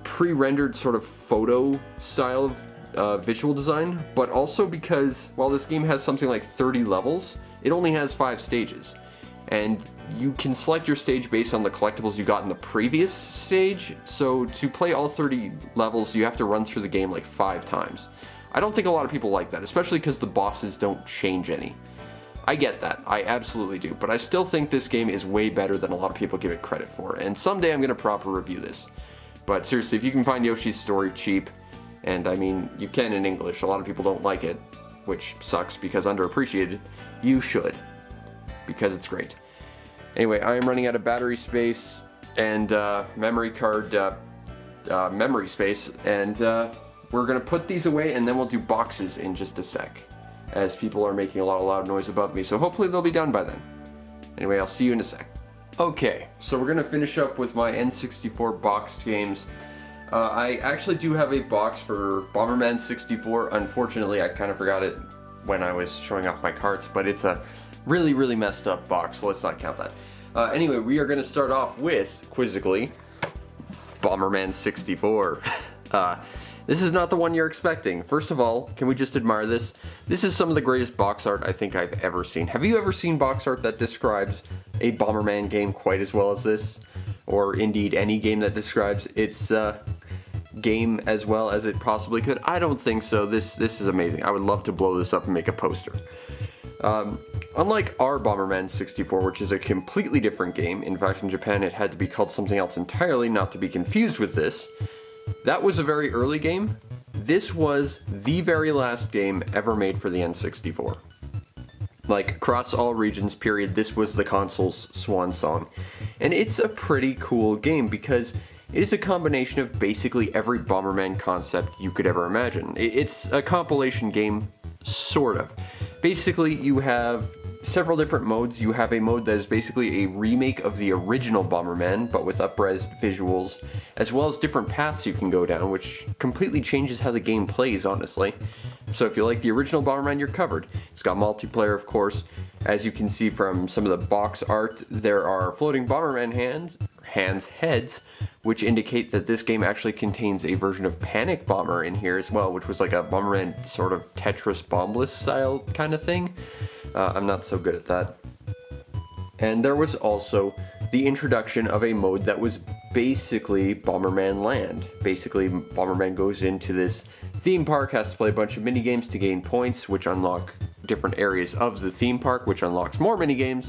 pre-rendered sort of photo style of visual design, but also because while this game has something like 30 levels, it only has 5 stages. And you can select your stage based on the collectibles you got in the previous stage, so to play all 30 levels, you have to run through the game like 5 times. I don't think a lot of people like that, especially because the bosses don't change any. I get that, I absolutely do, but I still think this game is way better than a lot of people give it credit for, and someday I'm going to proper review this. But seriously, if you can find Yoshi's Story cheap, and I mean, you can in English, a lot of people don't like it, which sucks because underappreciated, you should. because it's great. Anyway, I am running out of battery space and memory card memory space, and we're gonna put these away, and then we'll do boxes in just a sec, as people are making a lot of loud noise above me, so hopefully they'll be done by then. Anyway, I'll see you in a sec. Okay, so we're gonna finish up with my N64 boxed games. I actually do have a box for Bomberman 64. Unfortunately, I kind of forgot it when I was showing off my carts, but it's a really, really messed up box, so let's not count that. Anyway, we are gonna start off with, quizzically, Bomberman 64. This is not the one you're expecting. First of all, can we just admire this? This is some of the greatest box art I think I've ever seen. Have you ever seen box art that describes a Bomberman game quite as well as this? Or indeed any game that describes its game as well as it possibly could? I don't think so. This is amazing. I would love to blow this up and make a poster. Unlike our Bomberman 64, which is a completely different game, in fact in Japan it had to be called something else entirely, not to be confused with this, that was a very early game. This was the very last game ever made for the N64. Like, across all regions, period, this was the console's swan song. And it's a pretty cool game because it is a combination of basically every Bomberman concept you could ever imagine. It's a compilation game, sort of. Basically, you have several different modes. You have a mode that is basically a remake of the original Bomberman, but with up-res visuals, as well as different paths you can go down, which completely changes how the game plays, honestly. So if you like the original Bomberman, you're covered. It's got multiplayer, of course. As you can see from some of the box art, there are floating Bomberman heads, which indicate that this game actually contains a version of Panic Bomber in here as well, which was like a Bomberman sort of Tetris Bombless style kind of thing. I'm not so good at that. And there was also the introduction of a mode that was basically Bomberman Land. Basically, Bomberman goes into this theme park, has to play a bunch of minigames to gain points, which unlock different areas of the theme park, which unlocks more minigames,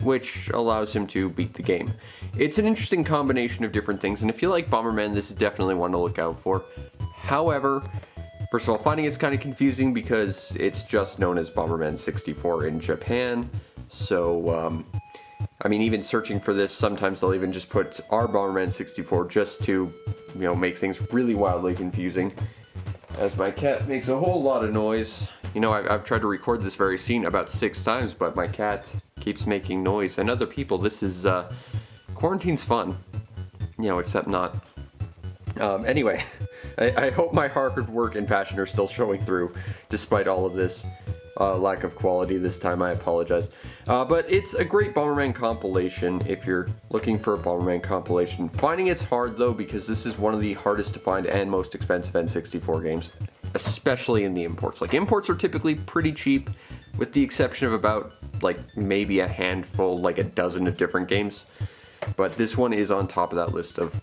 which allows him to beat the game. It's an interesting combination of different things, and if you like Bomberman, this is definitely one to look out for. However, first of all, finding it's kind of confusing because it's just known as Bomberman 64 in Japan, so, I mean, even searching for this, sometimes they'll even just put our Bomberman 64 just to, you know, make things really wildly confusing. As my cat makes a whole lot of noise. You know, I've tried to record this very scene about 6 times, but my cat keeps making noise. And other people, this is, quarantine's fun. You know, except not. Anyway, I hope my hard work and passion are still showing through, despite all of this lack of quality this time. I apologize. But it's a great Bomberman compilation if you're looking for a Bomberman compilation. Finding it's hard, though, because this is one of the hardest to find and most expensive N64 games, especially in the imports. Like, imports are typically pretty cheap, with the exception of about, like, maybe a handful, like a dozen of different games. But this one is on top of that list of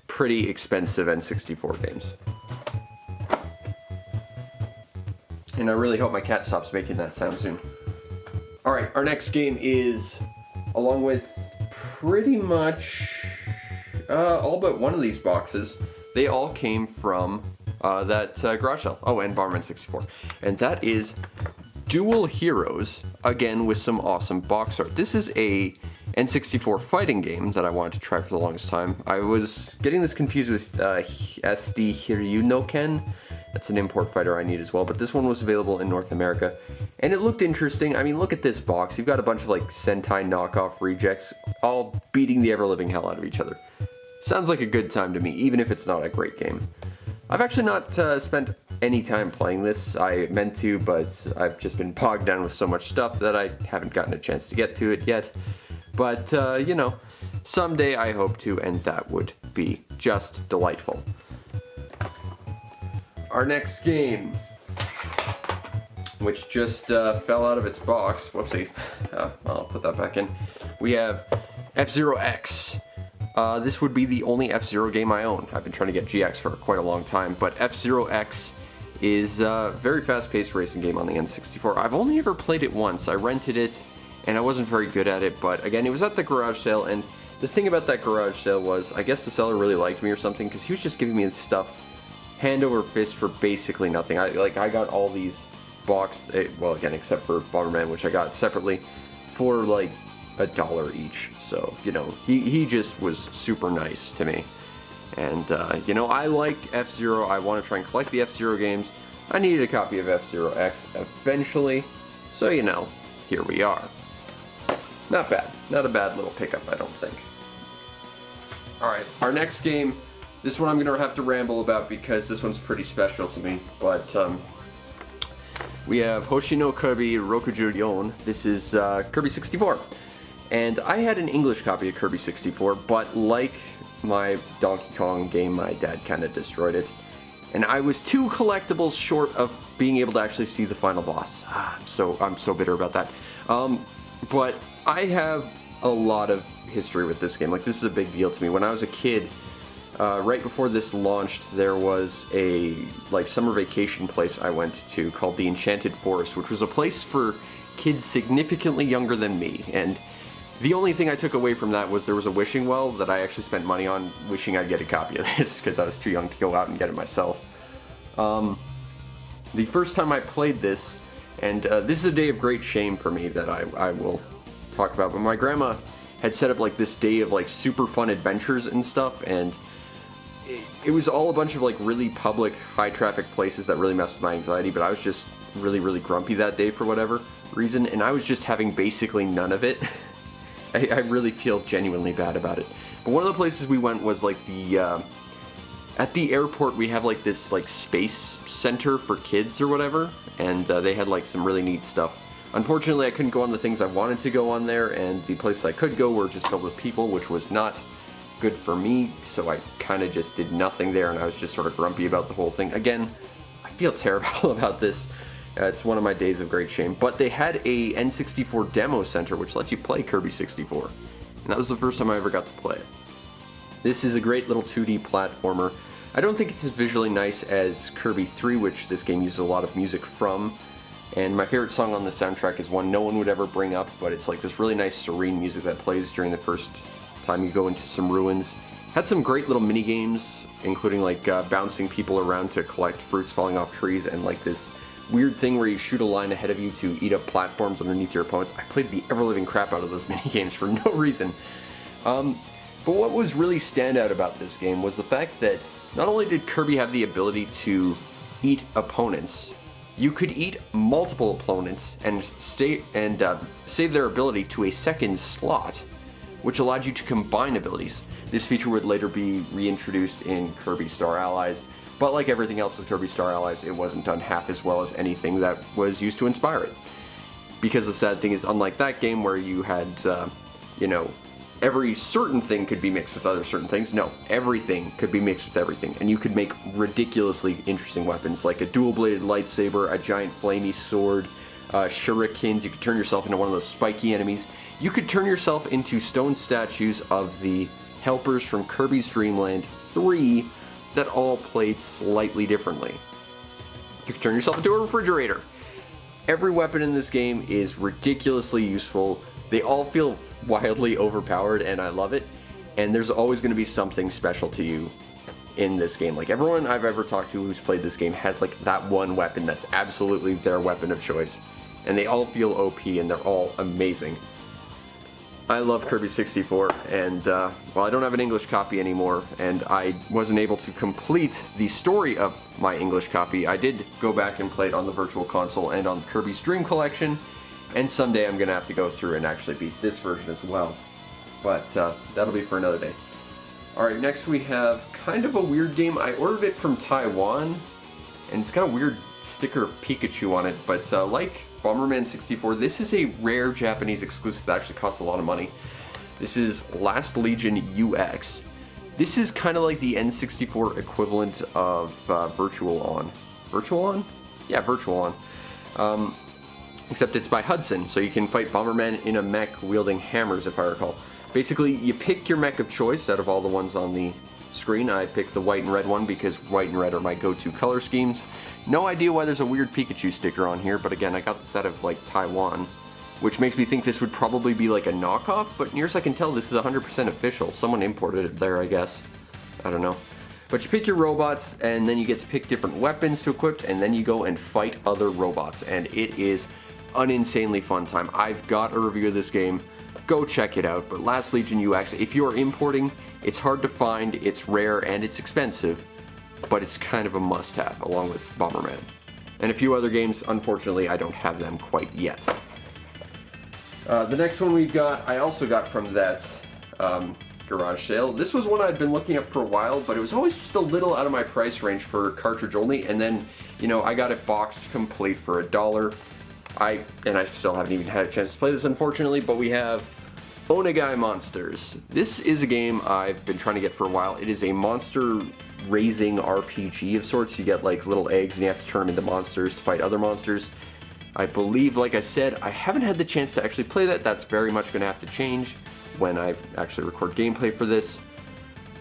pretty expensive N64 games. And I really hope my cat stops making that sound soon. Alright, our next game is, along with pretty much all but one of these boxes, they all came from that garage sale. Oh, and Bomberman 64. And that is Dual Heroes, again with some awesome box art. This is a N64 fighting game that I wanted to try for the longest time. I was getting this confused with SD Hiryunoken. That's an import fighter I need as well, but this one was available in North America, and it looked interesting. I mean, look at this box. You've got a bunch of, like, Sentai knockoff rejects, all beating the ever-living hell out of each other. Sounds like a good time to me, even if it's not a great game. I've actually not spent any time playing this. I meant to, but I've just been bogged down with so much stuff that I haven't gotten a chance to get to it yet. But, you know, someday I hope to, and that would be just delightful. Our next game, which just fell out of its box. Whoopsie. I'll put that back in. We have F-Zero X. This would be the only F-Zero game I own. I've been trying to get GX for quite a long time, but F-Zero X is a very fast-paced racing game on the N64. I've only ever played it once. I rented it, and I wasn't very good at it, but again, it was at the garage sale, and the thing about that garage sale was, I guess the seller really liked me or something, because he was just giving me stuff hand over fist for basically nothing. I got all these boxed, well, again, except for Bomberman, which I got separately, for like $1 each. So, you know, he just was super nice to me. And, you know, I like F-Zero. I want to try and collect the F-Zero games. I needed a copy of F-Zero X eventually. So, you know, here we are. Not bad. Not a bad little pickup, I don't think. Alright, our next game, this one I'm going to have to ramble about because this one's pretty special to me. But, we have Hoshino Kirby Rokujuryon. This is Kirby 64. And I had an English copy of Kirby 64, but like my Donkey Kong game, my dad kind of destroyed it. And I was 2 collectibles short of being able to actually see the final boss. I'm so bitter about that. But I have a lot of history with this game. Like, this is a big deal to me. When I was a kid, right before this launched, there was a summer vacation place I went to called the Enchanted Forest, which was a place for kids significantly younger than me. And the only thing I took away from that was there was a wishing well that I actually spent money on, wishing I'd get a copy of this because I was too young to go out and get it myself. The first time I played this, and this is a day of great shame for me that I will talk about, but my grandma had set up like this day of like super fun adventures and stuff, and it was all a bunch of like really public, high traffic places that really messed with my anxiety, but I was just really grumpy that day for whatever reason, and I was just having basically none of it. I really feel genuinely bad about it. But one of the places we went was like the, at the airport we have like this like space center for kids or whatever, and they had like some really neat stuff. Unfortunately, I couldn't go on the things I wanted to go on there, and the places I could go were just filled with people, which was not good for me, so I kind of just did nothing there, and I was just sort of grumpy about the whole thing. Again, I feel terrible about this. It's one of my days of great shame. But they had a N64 demo center which lets you play Kirby 64. And that was the first time I ever got to play it. This is a great little 2D platformer. I don't think it's as visually nice as Kirby 3, which this game uses a lot of music from. And my favorite song on the soundtrack is one no one would ever bring up, but it's like this really nice serene music that plays during the first time you go into some ruins. Had some great little mini games, including like bouncing people around to collect fruits falling off trees, and like this weird thing where you shoot a line ahead of you to eat up platforms underneath your opponents. I played the ever-living crap out of those mini games for no reason. But what was really standout about this game was the fact that not only did Kirby have the ability to eat opponents, you could eat multiple opponents and save their ability to a second slot, which allowed you to combine abilities. This feature would later be reintroduced in Kirby Star Allies, but like everything else with Kirby Star Allies, it wasn't done half as well as anything that was used to inspire it. Because the sad thing is, unlike that game where you had, you know, every certain thing could be mixed with other certain things, no, everything could be mixed with everything, and you could make ridiculously interesting weapons, like a dual-bladed lightsaber, a giant flamey sword, shurikens. You could turn yourself into one of those spiky enemies. You could turn yourself into stone statues of the helpers from Kirby's Dream Land 3 that all played slightly differently. You could turn yourself into a refrigerator. Every weapon in this game is ridiculously useful. They all feel wildly overpowered, and I love it. And there's always going to be something special to you in this game. Like, everyone I've ever talked to who's played this game has like that one weapon that's absolutely their weapon of choice. And they all feel OP, and they're all amazing. I love Kirby 64, and well, I don't have an English copy anymore, and I wasn't able to complete the story of my English copy. I did go back and play it on the Virtual Console and on Kirby's Dream Collection, and someday I'm going to have to go through and actually beat this version as well. But that'll be for another day. Alright, next we have kind of a weird game. I ordered it from Taiwan, and it's got a weird sticker of Pikachu on it, but like Bomberman 64, this is a rare Japanese exclusive that actually costs a lot of money. This is Last Legion UX. This is kind of like the N64 equivalent of Virtual On. Virtual On? Yeah, Virtual On. Except it's by Hudson, so you can fight Bomberman in a mech wielding hammers, if I recall. Basically, you pick your mech of choice out of all the ones on the screen. I picked the white and red one because white and red are my go-to color schemes. No idea why there's a weird Pikachu sticker on here, but again, I got this out of like Taiwan, which makes me think this would probably be like a knockoff, but near as I can tell, this is 100% official. Someone imported it there, I guess. I don't know. But you pick your robots, and then you get to pick different weapons to equip, and then you go and fight other robots, and it is an insanely fun time. I've got a review of this game. Go check it out. But Last Legion UX, if you're importing, it's hard to find, it's rare, and it's expensive, but it's kind of a must-have, along with Bomberman. And a few other games, unfortunately, I don't have them quite yet. The next one we've got, I also got from that garage sale. This was one I'd been looking up for a while, but it was always just a little out of my price range for cartridge only, and then, you know, I got it boxed complete for $1. I still haven't even had a chance to play this, unfortunately, but we have Onegai Monsters. This is a game I've been trying to get for a while. It is a monster raising RPG of sorts. You get like little eggs and you have to turn them into monsters to fight other monsters. I believe, like I said, I haven't had the chance to actually play that. That's very much going to have to change when I actually record gameplay for this.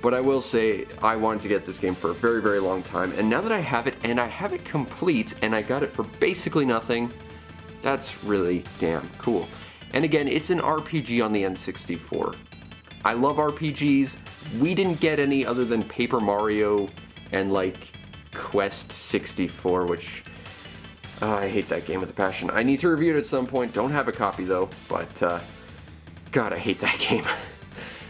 But I will say, I wanted to get this game for a very, very long time, and now that I have it, and I have it complete, and I got it for basically nothing, that's really damn cool. And again, it's an RPG on the N64. I love RPGs. We didn't get any other than Paper Mario and like Quest 64, which I hate that game with a passion. I need to review it at some point. Don't have a copy though, but God, I hate that game.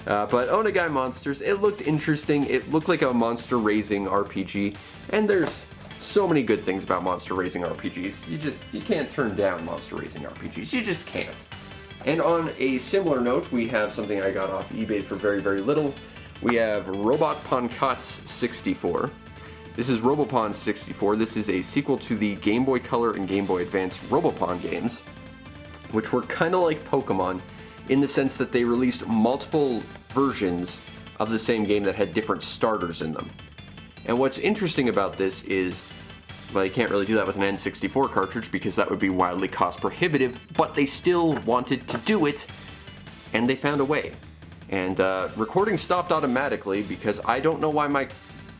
But Onegai Monsters, it looked interesting. It looked like a monster raising RPG, and there's so many good things about monster raising RPGs. You can't turn down monster raising RPGs. You just can't. And on a similar note, we have something I got off eBay for very, very little. We have Robopon Kats 64. This is Robopon 64. This is a sequel to the Game Boy Color and Game Boy Advance Robopon games, which were kind of like Pokemon in the sense that they released multiple versions of the same game that had different starters in them. And what's interesting about this is, well, you can't really do that with an N64 cartridge because that would be wildly cost prohibitive, but they still wanted to do it, and they found a way. And recording stopped automatically because I don't know why my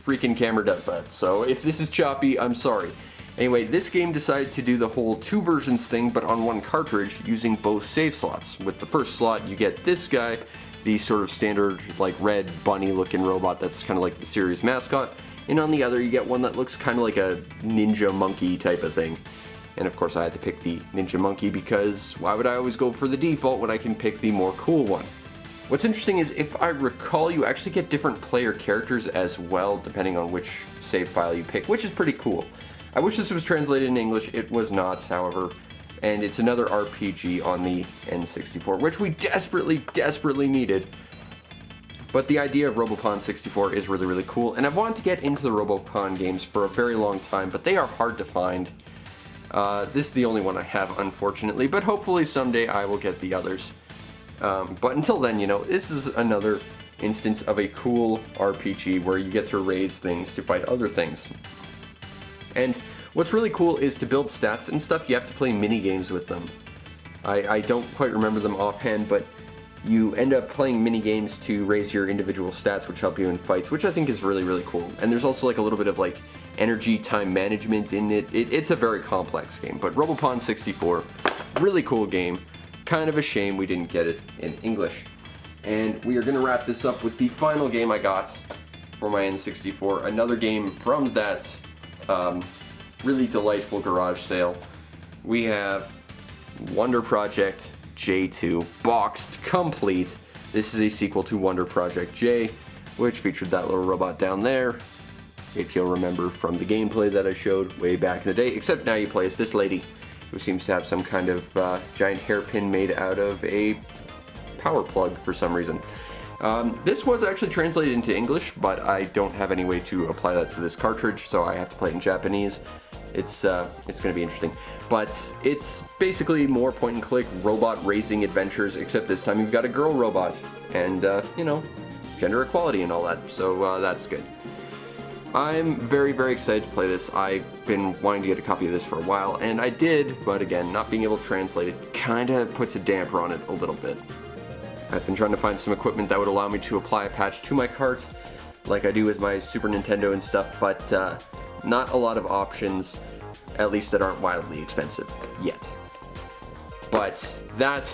freaking camera does that. So if this is choppy, I'm sorry. Anyway, this game decided to do the whole two versions thing, but on one cartridge using both save slots. With the first slot, you get this guy, the sort of standard like red bunny looking robot that's kind of like the series mascot. And on the other, you get one that looks kind of like a ninja monkey type of thing. And of course, I had to pick the ninja monkey because why would I always go for the default when I can pick the more cool one? What's interesting is, if I recall, you actually get different player characters as well, depending on which save file you pick, which is pretty cool. I wish this was translated in English. It was not, however. And it's another RPG on the N64, which we desperately, desperately needed. But the idea of Robopon 64 is really, really cool, and I've wanted to get into the Robopon games for a very long time, but they are hard to find. This is the only one I have, unfortunately, but hopefully someday I will get the others. But until then, you know, this is another instance of a cool RPG where you get to raise things to fight other things. And what's really cool is to build stats and stuff, you have to play mini games with them. I don't quite remember them offhand, but you end up playing mini games to raise your individual stats, which help you in fights, which I think is really, really cool. And there's also like a little bit of like energy time management in it. It's a very complex game, but Robopon 64, really cool game. Kind of a shame we didn't get it in English. And we are going to wrap this up with the final game I got for my N64. Another game from that really delightful garage sale. We have Wonder Project J2, boxed, complete. This is a sequel to Wonder Project J, which featured that little robot down there, if you'll remember from the gameplay that I showed way back in the day, except now you play as this lady, who seems to have some kind of giant hairpin made out of a power plug for some reason. This was actually translated into English, but I don't have any way to apply that to this cartridge, so I have to play it in Japanese. It's going to be interesting. But it's basically more point-and-click robot racing adventures, except this time you've got a girl robot, and, you know, gender equality and all that, so that's good. I'm very, very excited to play this. I've been wanting to get a copy of this for a while, and I did, but again, not being able to translate it kind of puts a damper on it a little bit. I've been trying to find some equipment that would allow me to apply a patch to my cart, like I do with my Super Nintendo and stuff, but not a lot of options, at least that aren't wildly expensive yet. But that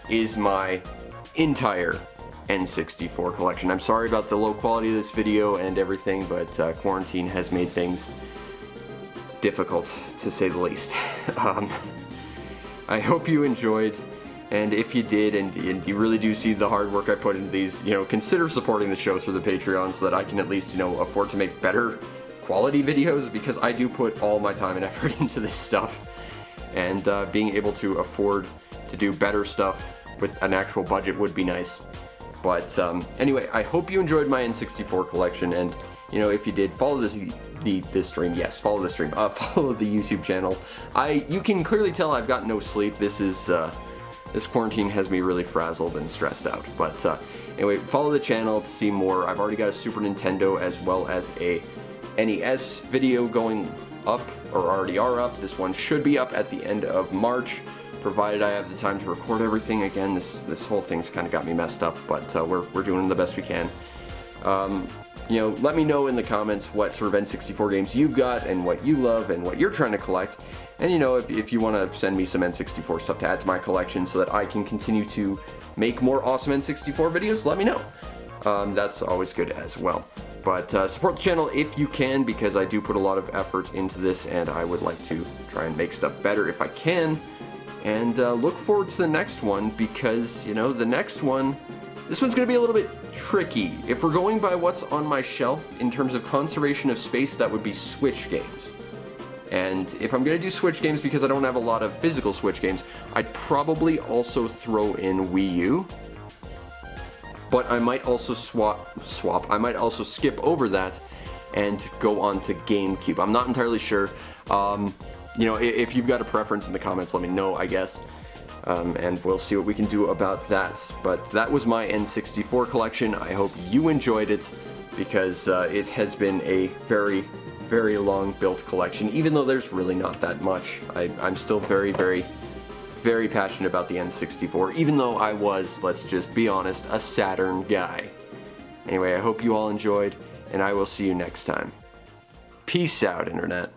is my entire N64 collection. I'm sorry about the low quality of this video and everything, but quarantine has made things difficult, to say the least. I hope you enjoyed, and if you did, and you really do see the hard work I put into these, consider supporting the show through the Patreon so that I can at least, afford to make better quality videos, because I do put all my time and effort into this stuff, and being able to afford to do better stuff with an actual budget would be nice. But anyway, I hope you enjoyed my N64 collection, and if you did, follow this stream. Yes, follow the stream. Follow the YouTube channel. You can clearly tell I've got no sleep. This quarantine has me really frazzled and stressed out. But anyway, follow the channel to see more. I've already got a Super Nintendo as well as a NES video going up, or already are up. This one should be up at the end of March, provided I have the time to record everything. Again, this whole thing's kind of got me messed up, but we're doing the best we can. Let me know in the comments what sort of N64 games you've got and what you love and what you're trying to collect. And if you want to send me some N64 stuff to add to my collection so that I can continue to make more awesome N64 videos, let me know. That's always good as well. But support the channel if you can, because I do put a lot of effort into this, and I would like to try and make stuff better if I can. And look forward to the next one, because, the next one, this one's going to be a little bit tricky. If we're going by what's on my shelf in terms of conservation of space, that would be Switch games. And if I'm going to do Switch games, because I don't have a lot of physical Switch games, I'd probably also throw in Wii U. But I might also I might also skip over that and go on to GameCube. I'm not entirely sure. If you've got a preference in the comments, let me know, I guess. And we'll see what we can do about that. But that was my N64 collection. I hope you enjoyed it, because it has been a very, very long built collection, even though there's really not that much. I'm still very, very, very passionate about the N64, even though I was, let's just be honest, a Saturn guy. Anyway, I hope you all enjoyed, and I will see you next time. Peace out, Internet.